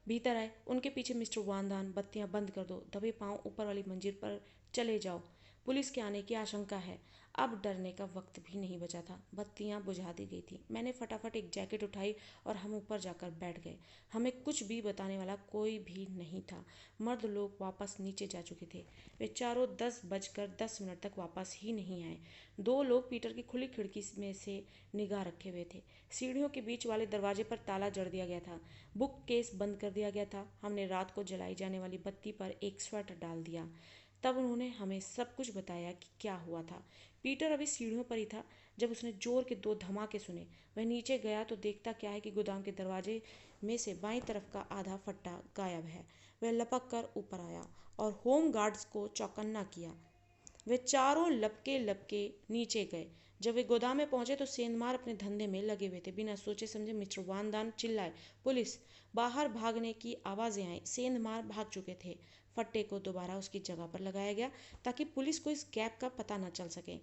भीतर आए। उनके पीछे मिस्टर वानदान, बत्तियां बंद कर दो, दबे पांव ऊपर वाली मंजिल पर चले जाओ, पुलिस के आने की आशंका है। अब डरने का वक्त भी नहीं बचा था। बत्तियां बुझा दी गई थी। मैंने फटाफट एक जैकेट उठाई और हम ऊपर जाकर बैठ गए। हमें कुछ भी बताने वाला कोई भी नहीं था। मर्द लोग वापस नीचे जा चुके थे। वे चारों 10:10 तक वापस ही नहीं आए। दो लोग पीटर की खुली खिड़की में से निगाह रखे हुए थे। सीढ़ियों के बीच वाले दरवाजे पर ताला जड़ दिया गया था। बुक केस बंद कर दिया गया था। हमने रात को जलाई जाने वाली बत्ती पर एक स्वेटर डाल दिया। तब उन्होंने हमें सब कुछ बताया कि क्या हुआ था। पीटर अभी सीढ़ियों पर ही था जब उसने जोर के 2 धमाके सुने। वह नीचे गया तो देखता क्या है कि गोदाम के दरवाजे में से बाईं तरफ का आधा फट्टा गायब है। वह लपक कर ऊपर आया और होम गार्ड्स को चौकन्ना किया। वे चारों लपके लपके नीचे गए। जब वे गोदाम में पहुंचे तो सेंधमार अपने धंधे में लगे हुए थे। बिना सोचे समझे मिस्टर वानदान चिल्लाए, पुलिस! बाहर भागने की आवाजें आई। सेंधमार भाग चुके थे। फट्टे को दोबारा उसकी जगह पर लगाया गया ताकि पुलिस को इस गैप का पता न चल सके।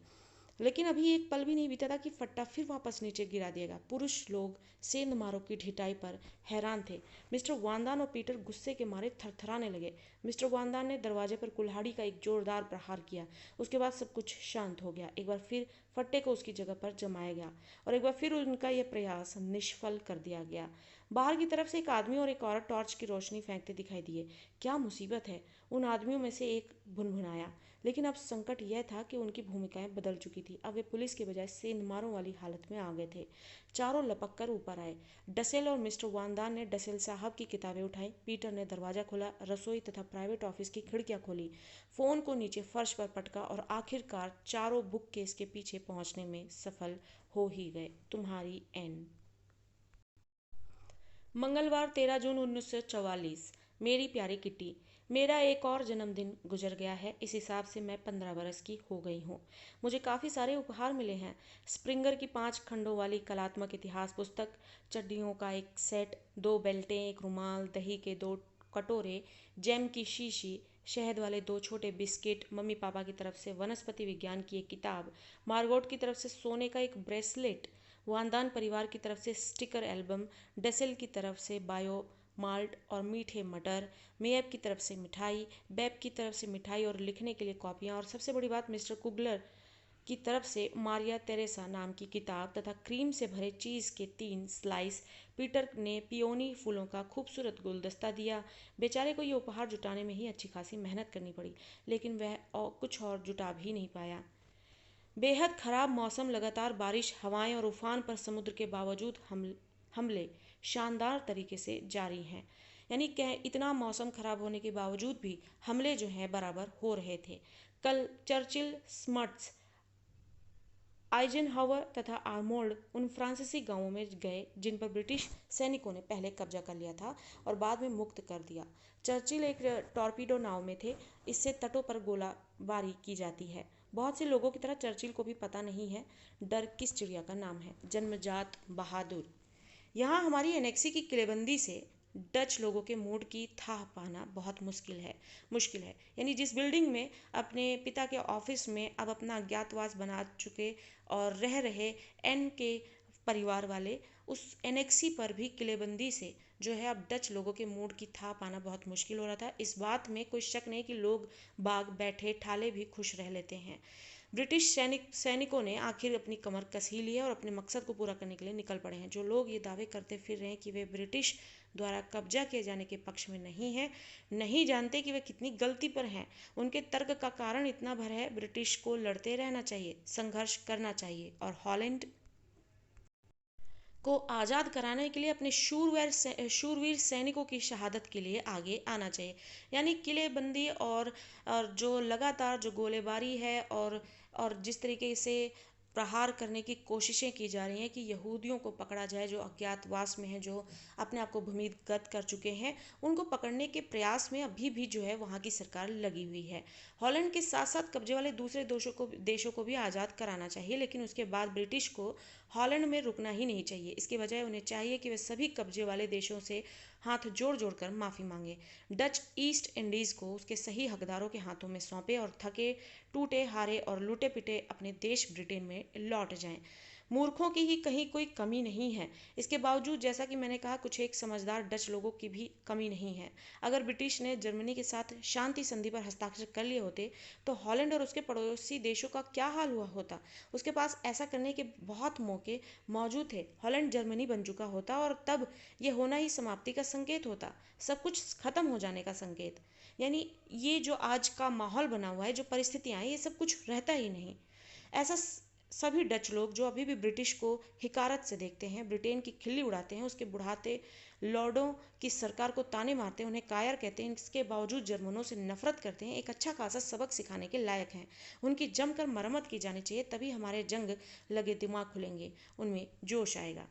लेकिन अभी एक पल भी नहीं बीता था कि फट्टा फिर वापस नीचे गिरा दिएगा। पुरुष लोग सेंधमारों की ढिठाई पर हैरान थे। मिस्टर वानदान और पीटर गुस्से के मारे थरथराने लगे। मिस्टर वानदान ने दरवाजे पर कुल्हाड़ी का एक जोरदार प्रहार किया। उसके बाद सब कुछ शांत हो गया। एक बार फिर फट्टे को उसकी जगह पर जमाया गया और एक बार फिर उनका यह प्रयास निष्फल कर दिया गया। बाहर की तरफ से एक आदमी और एक औरत टॉर्च की रोशनी फेंकते दिखाई दिए। क्या मुसीबत है? उन आदमियों में से एक भुनभुनाया। लेकिन अब संकट यह था कि उनकी भूमिकाएं बदल चुकी थी। अब वे पुलिस के बजाय सेंधमारों वाली हालत में आ गए थे। चारों लपक कर ऊपर आए। डसेल और मिस्टर वानदान ने डसेल साहब की किताबें उठाई। पीटर ने दरवाजा खोला, रसोई तथा प्राइवेट ऑफिस की खिड़कियां खोली, फोन को नीचे फर्श पर पटका और आखिरकार चारों बुक केस के पीछे पहुंचने में सफल हो ही गए। तुम्हारी एन। मंगलवार 13 जून 1944। मेरी प्यारी किट्टी, मेरा एक और जन्मदिन गुजर गया है। इस हिसाब से मैं 15 बरस की हो गई हूँ। मुझे काफ़ी सारे उपहार मिले हैं। स्प्रिंगर की 5 खंडों वाली कलात्मक इतिहास पुस्तक, चड्डियों का एक सेट, 2 बेल्टें, एक रुमाल, दही के 2 कटोरे, जैम की शीशी, शहद वाले 2 छोटे बिस्किट, मम्मी पापा की तरफ से वनस्पति विज्ञान की एक किताब, मार्गोट की तरफ से सोने का एक ब्रेसलेट, वानदान परिवार की तरफ से स्टिकर एल्बम, डेसेल की तरफ से बायो माल्ट और मीठे मटर, मेयब की तरफ से मिठाई, बेब की तरफ से मिठाई और लिखने के लिए कॉपियाँ, और सबसे बड़ी बात मिस्टर कुगलर की तरफ से मारिया तेरेसा नाम की किताब तथा क्रीम से भरे चीज़ के 3 स्लाइस। पीटर ने पियोनी फूलों का खूबसूरत गुलदस्ता दिया। बेचारे को ये उपहार जुटाने में ही अच्छी खासी मेहनत करनी पड़ी, लेकिन वह कुछ और जुटा भी नहीं पाया। बेहद खराब मौसम, लगातार बारिश, हवाएं और उफान पर समुद्र के बावजूद हमले शानदार तरीके से जारी हैं। यानी कह इतना मौसम खराब होने के बावजूद भी हमले जो हैं बराबर हो रहे थे। कल चर्चिल, स्मट्स, आइजनहावर तथा आर्मोल्ड उन फ्रांसीसी गांवों में गए जिन पर ब्रिटिश सैनिकों ने पहले कब्जा कर लिया था और बाद में मुक्त कर दिया। चर्चिल एक टॉर्पीडो नाव में थे। इससे तटों पर गोलाबारी की जाती है। बहुत से लोगों की तरह चर्चिल को भी पता नहीं है डर किस चिड़िया का नाम है। जन्मजात बहादुर। यहाँ हमारी एनेक्सी की किलेबंदी से डच लोगों के मूड की थाह पाना बहुत मुश्किल है। यानी जिस बिल्डिंग में अपने पिता के ऑफिस में अब अपना अज्ञातवास बना चुके और रह रहे एन के परिवार वाले, उस एनेक्सी पर भी किलेबंदी से जो है अब डच लोगों के मूड की थाह पाना बहुत मुश्किल हो रहा था। इस बात में कोई शक नहीं कि लोग बाग बैठे ठाले भी खुश रह लेते हैं। ब्रिटिश सैनिकों ने आखिर अपनी कमर कस ही ली है और अपने मकसद को पूरा करने के लिए निकल पड़े हैं। जो लोग ये दावे करते फिर रहे हैं कि वे ब्रिटिश द्वारा कब्जा किए जाने के पक्ष में नहीं है, नहीं जानते कि वे कितनी गलती पर हैं। उनके तर्क का कारण इतना भर है, ब्रिटिश को लड़ते रहना चाहिए, संघर्ष करना चाहिए और हॉलैंड को आज़ाद कराने के लिए अपने शूरवीर सैनिकों की शहादत के लिए आगे आना चाहिए। यानी किलेबंदी और जो लगातार जो गोलेबारी है और जिस तरीके से प्रहार करने की कोशिशें की जा रही हैं कि यहूदियों को पकड़ा जाए जो अज्ञातवास में हैं, जो अपने आप को भूमिगत कर चुके हैं, उनको पकड़ने के प्रयास में अभी भी जो है वहाँ की सरकार लगी हुई है। हॉलैंड के साथ साथ कब्जे वाले दूसरे देशों को भी आज़ाद कराना चाहिए, लेकिन उसके बाद ब्रिटिश को हॉलैंड में रुकना ही नहीं चाहिए। इसके बजाय उन्हें चाहिए कि वे सभी कब्जे वाले देशों से हाथ जोड़ जोड़ कर माफ़ी मांगे, डच ईस्ट इंडीज़ को उसके सही हकदारों के हाथों में सौंपे और थके टूटे हारे और लूटे पिटे अपने देश ब्रिटेन में लौट जाएं। मूर्खों की ही कहीं कोई कमी नहीं है। इसके बावजूद जैसा कि मैंने कहा, कुछ एक समझदार डच लोगों की भी कमी नहीं है। अगर ब्रिटिश ने जर्मनी के साथ शांति संधि पर हस्ताक्षर कर लिए होते तो हॉलैंड और उसके पड़ोसी देशों का क्या हाल हुआ होता। उसके पास ऐसा करने के बहुत मौके मौजूद थे। हॉलैंड जर्मनी बन चुका होता और तब ये होना ही समाप्ति का संकेत होता, सब कुछ खत्म हो जाने का संकेत। यानी ये जो आज का माहौल बना हुआ है, जो परिस्थितियाँ हैं, ये सब कुछ रहता ही नहीं। ऐसा सभी डच लोग जो अभी भी ब्रिटिश को हिकारत से देखते हैं, ब्रिटेन की खिल्ली उड़ाते हैं, उसके बुढ़ाते लॉर्डों की सरकार को ताने मारते हैं, उन्हें कायर कहते हैं, इसके बावजूद जर्मनों से नफरत करते हैं, एक अच्छा खासा सबक सिखाने के लायक हैं। उनकी जमकर मरम्मत की जानी चाहिए, तभी हमारे जंग लगे दिमाग खुलेंगे, उनमें जोश आएगा।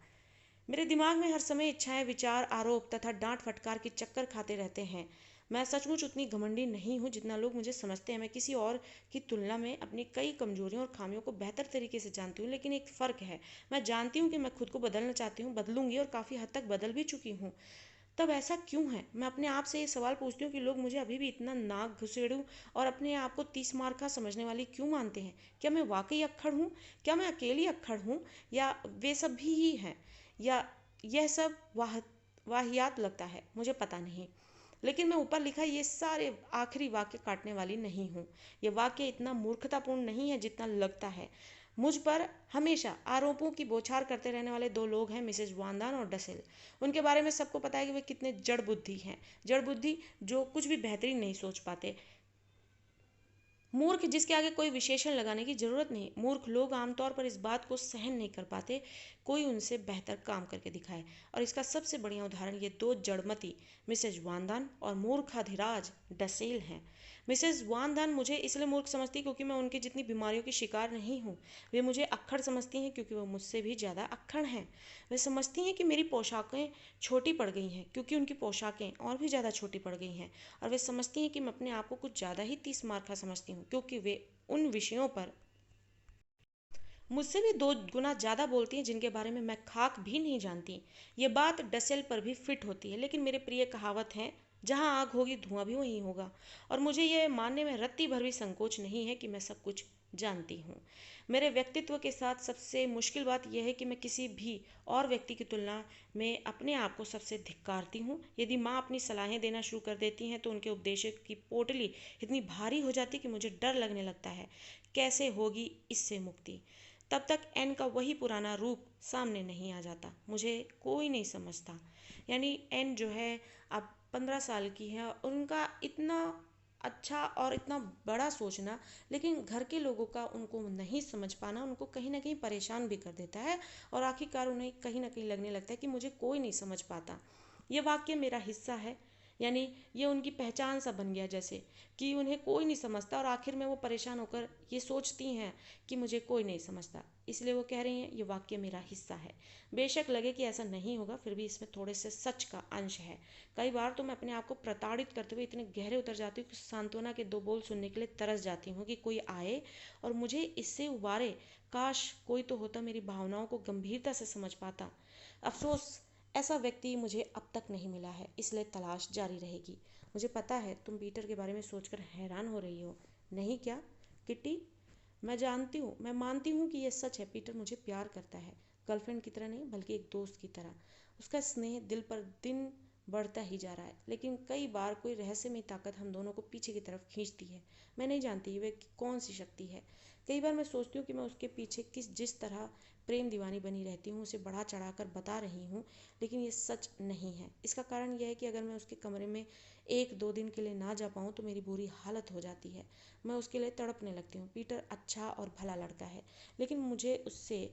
मेरे दिमाग में हर समय इच्छाएं, विचार, आरोप तथा डांट फटकार की चक्कर खाते रहते हैं। मैं सचमुच उतनी घमंडी नहीं हूँ जितना लोग मुझे समझते हैं। मैं किसी और की तुलना में अपनी कई कमजोरियों और खामियों को बेहतर तरीके से जानती हूँ, लेकिन एक फ़र्क है, मैं जानती हूँ कि मैं खुद को बदलना चाहती हूँ, बदलूंगी और काफ़ी हद तक बदल भी चुकी हूँ। तब ऐसा क्यों है? मैं अपने आप से ये सवाल पूछती हूँ कि लोग मुझे अभी भी इतना नाक घुसेड़ू और अपने आप को 30 मार्का समझने वाली क्यों मानते हैं? क्या मैं वाकई अक्खड़ हूँ? क्या मैं अकेली अक्खड़ हूँ, या वे सब भी ही हैं, या यह सब वाहियात लगता है? मुझे पता नहीं, लेकिन मैं ऊपर लिखा ये सारे आखिरी वाक्य काटने वाली नहीं हूँ। ये वाक्य इतना मूर्खतापूर्ण नहीं है जितना लगता है। मुझ पर हमेशा आरोपों की बौछार करते रहने वाले दो लोग हैं, मिसेज वांदान और डसेल। उनके बारे में सबको पता है कि वे कितने जड़ बुद्धि हैं, जड़ बुद्धि जो कुछ भी बेहतरीन नहीं सोच पाते। मूर्ख जिसके आगे कोई विशेषण लगाने की जरूरत नहीं। मूर्ख लोग आमतौर पर इस बात को सहन नहीं कर पाते कोई उनसे बेहतर काम करके दिखाए, और इसका सबसे बढ़िया उदाहरण ये दो जड़मती मिसेज वांदान और मूर्खाधिराज डसेल हैं। मिसेज वांदान मुझे इसलिए मूर्ख समझती क्योंकि मैं उनकी जितनी बीमारियों की शिकार नहीं हूँ। वे मुझे अक्खड़ समझती हैं क्योंकि वो मुझसे भी ज़्यादा अक्खड़ हैं। वे समझती हैं कि मेरी पोशाकें छोटी पड़ गई हैं क्योंकि उनकी पोशाकें और भी ज़्यादा छोटी पड़ गई हैं। और वे समझती हैं कि मैं अपने आप को कुछ ज़्यादा ही 30 मार्का समझती हूँ क्योंकि वे उन विषयों पर मुझसे भी 2 गुना ज़्यादा बोलती हैं जिनके बारे में मैं खाक भी नहीं जानती। ये बात डसेल पर भी फिट होती है, लेकिन मेरे प्रिय कहावत है, जहाँ आग होगी धुआं भी वहीं होगा। और मुझे यह मानने में रत्ती भर भी संकोच नहीं है कि मैं सब कुछ जानती हूँ। मेरे व्यक्तित्व के साथ सबसे मुश्किल बात यह है कि मैं किसी भी और व्यक्ति की तुलना में अपने आप को सबसे धिक्कारती हूँ। यदि माँ अपनी सलाहें देना शुरू कर देती हैं तो उनके उपदेशों की पोटली इतनी भारी हो जाती है कि मुझे डर लगने लगता है कैसे होगी इससे मुक्ति। तब तक एन का वही पुराना रूप सामने नहीं आ जाता, मुझे कोई नहीं समझता। यानी एन जो है अब 15 साल की है और उनका इतना अच्छा और इतना बड़ा सोचना, लेकिन घर के लोगों का उनको नहीं समझ पाना उनको कहीं ना कहीं परेशान भी कर देता है, और आखिरकार उन्हें कहीं ना कहीं लगने लगता है कि मुझे कोई नहीं समझ पाता। ये वाक्य मेरा हिस्सा है, यानी ये उनकी पहचान सा बन गया जैसे कि उन्हें कोई नहीं समझता, और आखिर में वो परेशान होकर ये सोचती हैं कि मुझे कोई नहीं समझता, इसलिए वो कह रही हैं ये वाक्य मेरा हिस्सा है। बेशक लगे कि ऐसा नहीं होगा, फिर भी इसमें थोड़े से सच का अंश है। कई बार तो मैं अपने आप को प्रताड़ित करते हुए इतने गहरे उतर जाती हूँ कि सांत्वना के 2 बोल सुनने के लिए तरस जाती हूँ कि कोई आए और मुझे इससे उबारे। काश कोई तो होता मेरी भावनाओं को गंभीरता से समझ पाता। अफसोस ऐसा व्यक्ति मुझे अब तक नहीं मिला है, इसलिए तलाश जारी रहेगी। मुझे पता है तुम पीटर के बारे में सोचकर हैरान हो रही हो, नहीं क्या किट्टी? मैं जानती हूँ, मैं मानती हूँ कि यह सच है। पीटर मुझे प्यार करता है, गर्लफ्रेंड की तरह नहीं बल्कि एक दोस्त की तरह। उसका स्नेह दिल पर दिन बढ़ता ही जा रहा है, लेकिन कई बार कोई रहस्यमय ताकत हम दोनों को पीछे की तरफ खींचती है। मैं नहीं जानती वे कौन सी शक्ति है। कई बार मैं सोचती हूँ कि मैं उसके पीछे जिस तरह प्रेम दीवानी बनी रहती हूँ उसे बढ़ा चढ़ाकर बता रही हूँ, लेकिन ये सच नहीं है। इसका कारण यह है कि अगर मैं उसके कमरे में 1-2 दिन के लिए ना जा पाऊँ तो मेरी बुरी हालत हो जाती है। मैं उसके लिए तड़पने लगती हूँ। पीटर अच्छा और भला लड़का है, लेकिन मुझे उससे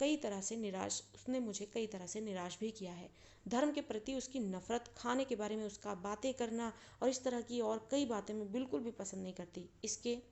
उसने मुझे कई तरह से निराश भी किया है। धर्म के प्रति उसकी नफरत, खाने के बारे में उसका बातें करना और इस तरह की और कई बातें मैं बिल्कुल भी पसंद नहीं करती। इसके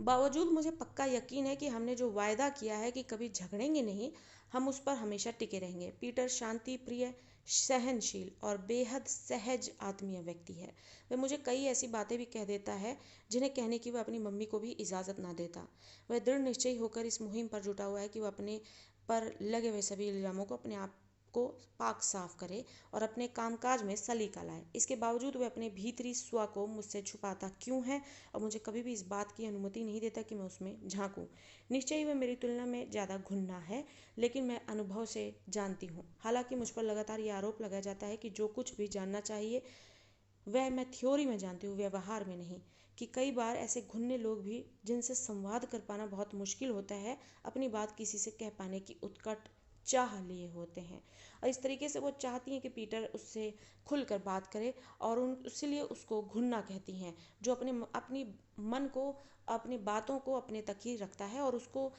बावजूद मुझे पक्का यकीन है कि हमने जो वायदा किया है कि कभी झगड़ेंगे नहीं, हम उस पर हमेशा टिके रहेंगे। पीटर शांति प्रिय, सहनशील और बेहद सहज आत्मीय व्यक्ति है। वह मुझे कई ऐसी बातें भी कह देता है जिन्हें कहने की वह अपनी मम्मी को भी इजाज़त ना देता। वह दृढ़ निश्चयी होकर इस मुहिम पर जुटा हुआ है कि वह अपने पर लगे हुए सभी इल्ज़ामों को, अपने आप को पाक साफ करे और अपने कामकाज में सलीका लाए। इसके बावजूद वह अपने भीतरी स्व को मुझसे छुपाता क्यों है और मुझे कभी भी इस बात की अनुमति नहीं देता कि मैं उसमें झांकूं। निश्चय ही वह मेरी तुलना में ज़्यादा घुन्ना है, लेकिन मैं अनुभव से जानती हूँ। हालांकि मुझ पर लगातार ये आरोप लगाया जाता है कि जो कुछ भी जानना चाहिए वह मैं थ्योरी में जानती हूँ, व्यवहार में नहीं। कि कई बार ऐसे घुन्ने लोग भी, जिनसे संवाद कर पाना बहुत मुश्किल होता है, अपनी बात किसी से कह पाने की उत्कट चाह लिए होते हैं और इस तरीके से वो चाहती हैं कि पीटर उससे खुलकर बात करे और इसलिए उसको घुन्ना कहती हैं, जो अपनी मन को, अपनी बातों को अपने तक ही रखता है और उसको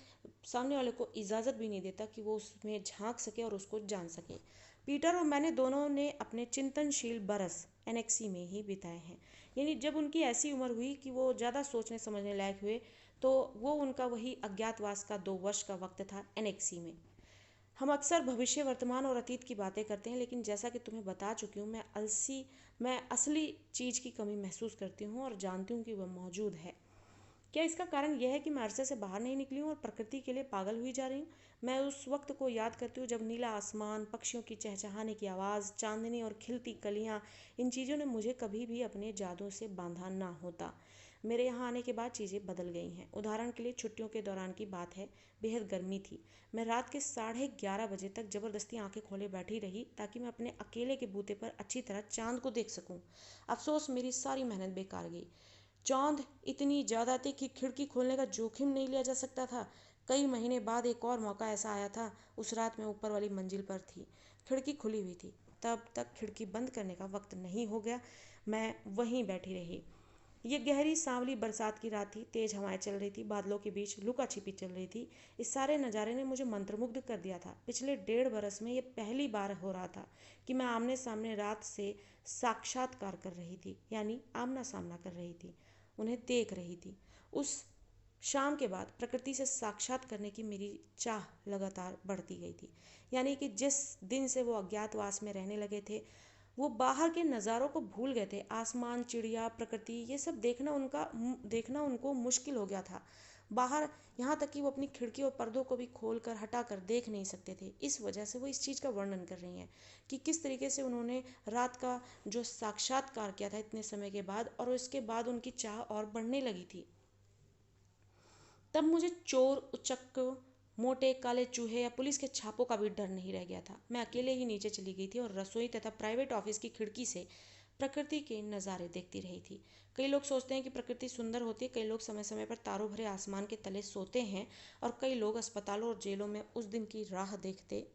सामने वाले को इजाज़त भी नहीं देता कि वो उसमें झांक सके और उसको जान सके। पीटर और मैंने दोनों ने अपने चिंतनशील बरस एनेक्सी में ही बिताए हैं। यानी जब उनकी ऐसी उम्र हुई कि वो ज़्यादा सोचने समझने लायक हुए, तो वो उनका वही अज्ञातवास का 2 वर्ष का वक्त था एनेक्सी में। हम अक्सर भविष्य, वर्तमान और अतीत की बातें करते हैं, लेकिन जैसा कि तुम्हें बता चुकी हूँ, मैं असली चीज़ की कमी महसूस करती हूँ और जानती हूँ कि वह मौजूद है। क्या इसका कारण यह है कि मैं अरसे से बाहर नहीं निकली हूँ और प्रकृति के लिए पागल हुई जा रही हूँ? मैं उस वक्त को याद करती हूँ जब नीला आसमान, पक्षियों की चहचहाने की आवाज़, चांदनी और खिलती कलियाँ, इन चीज़ों ने मुझे कभी भी अपने जादू से बांधा ना होता। मेरे यहाँ आने के बाद चीज़ें बदल गई हैं। उदाहरण के लिए छुट्टियों के दौरान की बात है। बेहद गर्मी थी। मैं रात के 11:30 बजे तक ज़बरदस्ती आंखें खोले बैठी रही ताकि मैं अपने अकेले के बूते पर अच्छी तरह चांद को देख सकूं। अफसोस, मेरी सारी मेहनत बेकार गई। चांद इतनी ज़्यादा थी कि खिड़की खोलने का जोखिम नहीं लिया जा सकता था। कई महीने बाद एक और मौका ऐसा आया था। उस रात मैं ऊपर वाली मंजिल पर थी। खिड़की खुली हुई थी। तब तक खिड़की बंद करने का वक्त नहीं हो गया। मैं वहीं बैठी रही। ये गहरी सांवली बरसात की रात थी। तेज हवाएं चल रही थी। बादलों के बीच लुका छिपी चल रही थी। इस सारे नज़ारे ने मुझे मंत्रमुग्ध कर दिया था। पिछले 1.5 बरस में ये पहली बार हो रहा था कि मैं आमने सामने रात से साक्षात्कार कर रही थी, यानी आमना सामना कर रही थी, उन्हें देख रही थी। उस शाम के बाद प्रकृति से साक्षात करने की मेरी चाह लगातार बढ़ती गई थी। यानी कि जिस दिन से वो अज्ञातवास में रहने लगे थे, वो बाहर के नज़ारों को भूल गए थे। आसमान, चिड़िया, प्रकृति, ये सब देखना उनको मुश्किल हो गया था। बाहर, यहाँ तक कि वो अपनी खिड़की और पर्दों को भी खोल कर, हटा कर देख नहीं सकते थे। इस वजह से वो इस चीज़ का वर्णन कर रही हैं कि किस तरीके से उन्होंने रात का जो साक्षात्कार किया था इतने समय के बाद, और उसके बाद उनकी चाह और बढ़ने लगी थी। तब मुझे चोर, उचक्क, मोटे काले चूहे या पुलिस के छापों का भी डर नहीं रह गया था। मैं अकेले ही नीचे चली गई थी और रसोई तथा प्राइवेट ऑफिस की खिड़की से प्रकृति के नज़ारे देखती रही थी। कई लोग सोचते हैं कि प्रकृति सुंदर होती है। कई लोग समय समय पर तारों भरे आसमान के तले सोते हैं और कई लोग अस्पतालों और जेलों में उस दिन की राह देखते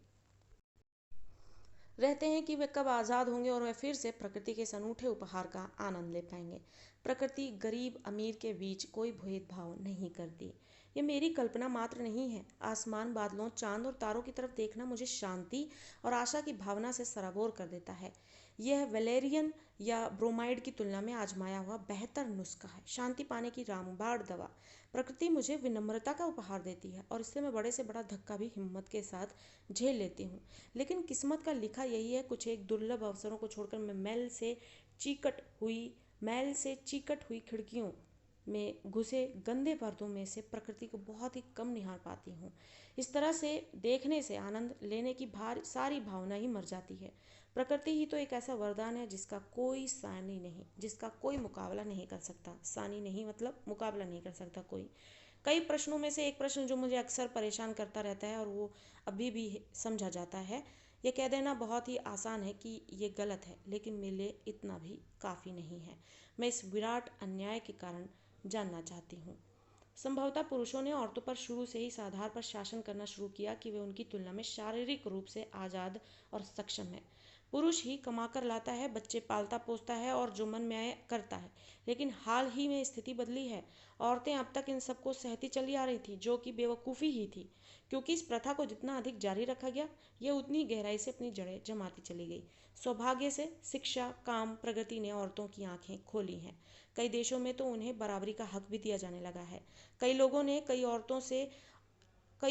रहते हैं कि वे कब आज़ाद होंगे और वे फिर से प्रकृति के इस अनूठे उपहार का आनंद ले पाएंगे। प्रकृति गरीब अमीर के बीच कोई भेदभाव नहीं करती। ये मेरी कल्पना मात्र नहीं है। आसमान, बादलों, चांद और तारों की तरफ देखना मुझे शांति और आशा की भावना से सराबोर कर देता है। यह वैलेरियन या ब्रोमाइड की तुलना में आजमाया हुआ बेहतर नुस्खा है, शांति पाने की रामबाण दवा। प्रकृति मुझे विनम्रता का उपहार देती है और इससे मैं बड़े से बड़ा धक्का भी हिम्मत के साथ झेल लेती हूँ। लेकिन किस्मत का लिखा यही है, कुछ एक दुर्लभ अवसरों को छोड़कर मैं मैल से चीकट हुई खिड़कियों में घुसे गंदे पर्दों में से प्रकृति को बहुत ही कम निहार पाती हूँ। इस तरह से देखने से आनंद लेने की सारी भावना ही मर जाती है। प्रकृति ही तो एक ऐसा वरदान है जिसका कोई सानी नहीं, जिसका कोई मुकाबला नहीं कर सकता। सानी नहीं मतलब मुकाबला नहीं कर सकता कोई। कई प्रश्नों में से एक प्रश्न जो मुझे अक्सर परेशान करता रहता है और वो अभी भी समझा जाता है, ये कह देना बहुत ही आसान है कि ये गलत है, लेकिन मेरे लिए इतना भी काफ़ी नहीं है। मैं इस विराट अन्याय के कारण जानना चाहती हूँ। संभवतः पुरुषों ने औरतों पर शुरू से ही इस आधार पर शासन करना शुरू किया कि वे उनकी तुलना में शारीरिक रूप से आज़ाद और सक्षम हैं। पुरुष ही कमाकर लाता है, बच्चे पालता पोसता है और जो मन में आए करता है। लेकिन हाल ही में स्थिति बदली है। औरतें अब तक इन सबको सहती चली आ रही थी, जो कि बेवकूफ़ी ही थी, क्योंकि इस प्रथा को जितना अधिक जारी रखा गया, यह उतनी गहराई से अपनी जड़ें जमाती चली गई। सौभाग्य से शिक्षा, काम, प्रगति ने औरतों की आंखें खोली हैं। कई देशों में तो उन्हें बराबरी का हक भी दिया जाने लगा है। कई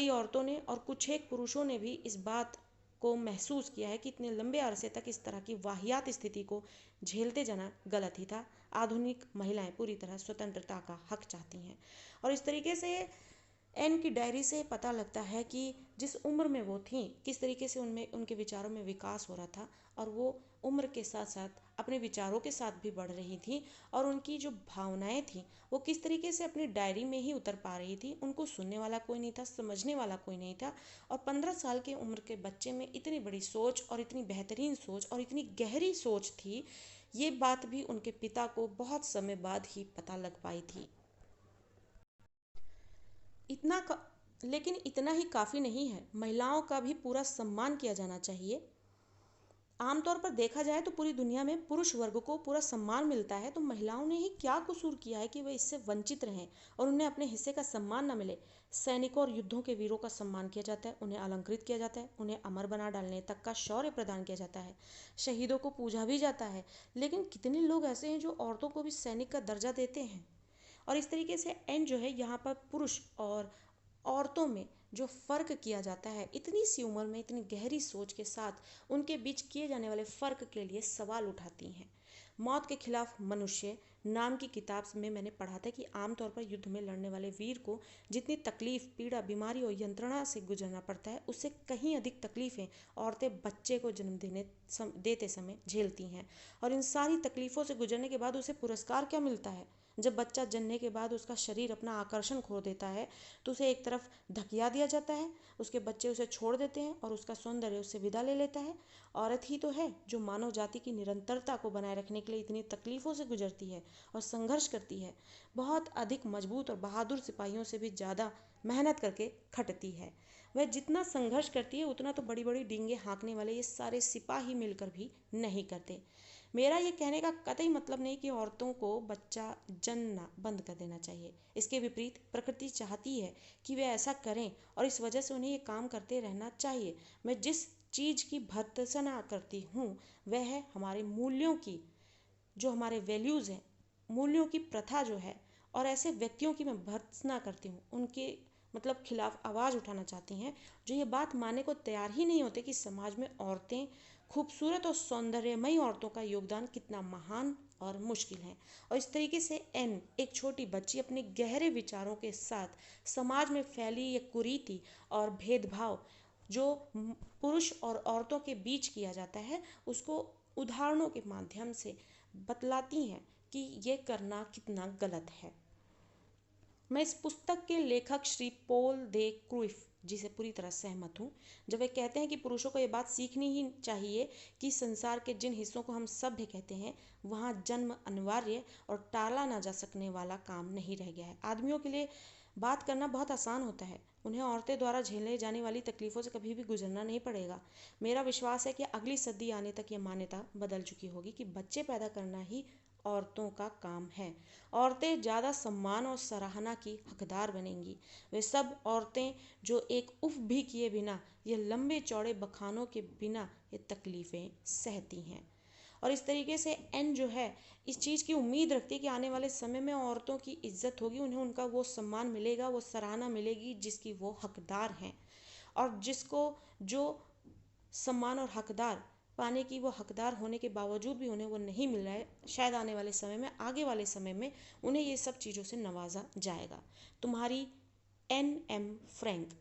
औरतों ने और कुछ एक पुरुषों ने भी इस बात को महसूस किया है कि इतने लंबे अरसे तक इस तरह की वाहियात स्थिति को झेलते जाना गलत ही था। आधुनिक महिलाएं पूरी तरह स्वतंत्रता का हक चाहती हैं। और इस तरीके से एन की डायरी से पता लगता है कि जिस उम्र में वो थी, किस तरीके से उनमें उनके विचारों में विकास हो रहा था, और वो उम्र के साथ साथ अपने विचारों के साथ भी बढ़ रही थी, और उनकी जो भावनाएं थी वो किस तरीके से अपनी डायरी में ही उतर पा रही थी। उनको सुनने वाला कोई नहीं था, समझने वाला कोई नहीं था। और 15 साल की उम्र के बच्चे में इतनी बड़ी सोच और इतनी बेहतरीन सोच और इतनी गहरी सोच थी, ये बात भी उनके पिता को बहुत समय बाद ही पता लग पाई थी। इतना का, लेकिन इतना ही काफ़ी नहीं है। महिलाओं का भी पूरा सम्मान किया जाना चाहिए। आमतौर पर देखा जाए तो पूरी दुनिया में पुरुष वर्ग को पूरा सम्मान मिलता है, तो महिलाओं ने ही क्या कसूर किया है कि वे इससे वंचित रहें और उन्हें अपने हिस्से का सम्मान न मिले। सैनिकों और युद्धों के वीरों का सम्मान किया जाता है, उन्हें अलंकृत किया जाता है, उन्हें अमर बना डालने तक का शौर्य प्रदान किया जाता है, शहीदों को पूजा भी जाता है। लेकिन कितने लोग ऐसे हैं जो औरतों को भी सैनिक का दर्जा देते हैं। और इस तरीके से एन जो है यहाँ पर पुरुष और औरतों में जो फ़र्क किया जाता है, इतनी सी उम्र में इतनी गहरी सोच के साथ उनके बीच किए जाने वाले फ़र्क के लिए सवाल उठाती हैं। मौत के खिलाफ मनुष्य नाम की किताब में मैंने पढ़ा था कि आमतौर पर युद्ध में लड़ने वाले वीर को जितनी तकलीफ, पीड़ा, बीमारी और यंत्रणा से गुजरना पड़ता है, उससे कहीं अधिक तकलीफ़ें औरतें बच्चे को जन्म देते समय झेलती हैं। और इन सारी तकलीफ़ों से गुजरने के बाद उसे पुरस्कार क्या मिलता है? जब बच्चा जनने के बाद उसका शरीर अपना आकर्षण खो देता है, तो उसे एक तरफ धकिया दिया जाता है, उसके बच्चे उसे छोड़ देते हैं और उसका सौंदर्य उससे विदा ले लेता है। औरत ही तो है जो मानव जाति की निरंतरता को बनाए रखने के लिए इतनी तकलीफ़ों से गुजरती है और संघर्ष करती है। बहुत अधिक मजबूत और बहादुर सिपाहियों से भी ज़्यादा मेहनत करके खटती है। वह जितना संघर्ष करती है उतना तो बड़ी बड़ी डींगे हाँकने वाले ये सारे सिपाही मिलकर भी नहीं करते। मेरा ये कहने का कतई मतलब नहीं कि औरतों को बच्चा जनना बंद कर देना चाहिए। इसके विपरीत प्रकृति चाहती है कि वे ऐसा करें और इस वजह से उन्हें ये काम करते रहना चाहिए। मैं जिस चीज़ की भर्त्सना करती हूँ वह है हमारे मूल्यों की, जो हमारे वैल्यूज़ हैं, मूल्यों की प्रथा जो है, और ऐसे व्यक्तियों की मैं भर्त्सना करती हूँ, उनके मतलब खिलाफ आवाज़ उठाना चाहती हैं जो ये बात मानने को तैयार ही नहीं होते कि समाज में औरतें, खूबसूरत और सौंदर्यमयी औरतों का योगदान कितना महान और मुश्किल है। और इस तरीके से एन, एक छोटी बच्ची, अपने गहरे विचारों के साथ समाज में फैली ये कुरीति और भेदभाव जो पुरुष और औरतों के बीच किया जाता है, उसको उदाहरणों के माध्यम से बतलाती हैं कि ये करना कितना गलत है। मैं इस पुस्तक के लेखक श्री पोल दे क्रूइफ जी से पूरी तरह सहमत हूँ, जब वे कहते हैं कि पुरुषों को ये बात सीखनी ही चाहिए कि संसार के जिन हिस्सों को हम सभ्य कहते हैं, वहाँ जन्म अनिवार्य और टाला ना जा सकने वाला काम नहीं रह गया है। आदमियों के लिए बात करना बहुत आसान होता है, उन्हें औरतें द्वारा झेले जाने वाली तकलीफ़ों से कभी भी गुजरना नहीं पड़ेगा। मेरा विश्वास है कि अगली सदी आने तक ये मान्यता बदल चुकी होगी कि बच्चे पैदा करना ही औरतों का काम है। औरतें ज़्यादा सम्मान और सराहना की हकदार बनेंगी। वे सब औरतें जो एक उफ भी किए बिना, ये लंबे चौड़े बखानों के बिना ये तकलीफ़ें सहती हैं। और इस तरीके से एन जो है इस चीज़ की उम्मीद रखती है कि आने वाले समय में औरतों की इज्जत होगी, उन्हें उनका वो सम्मान मिलेगा, वो सराहना मिलेगी जिसकी वो हकदार हैं। और जिसको जो सम्मान और हकदार पाने की, वो हकदार होने के बावजूद भी उन्हें वो नहीं मिल रहा है, शायद आने वाले समय में, आगे वाले समय में उन्हें ये सब चीज़ों से नवाजा जाएगा। तुम्हारी एन एम फ्रैंक।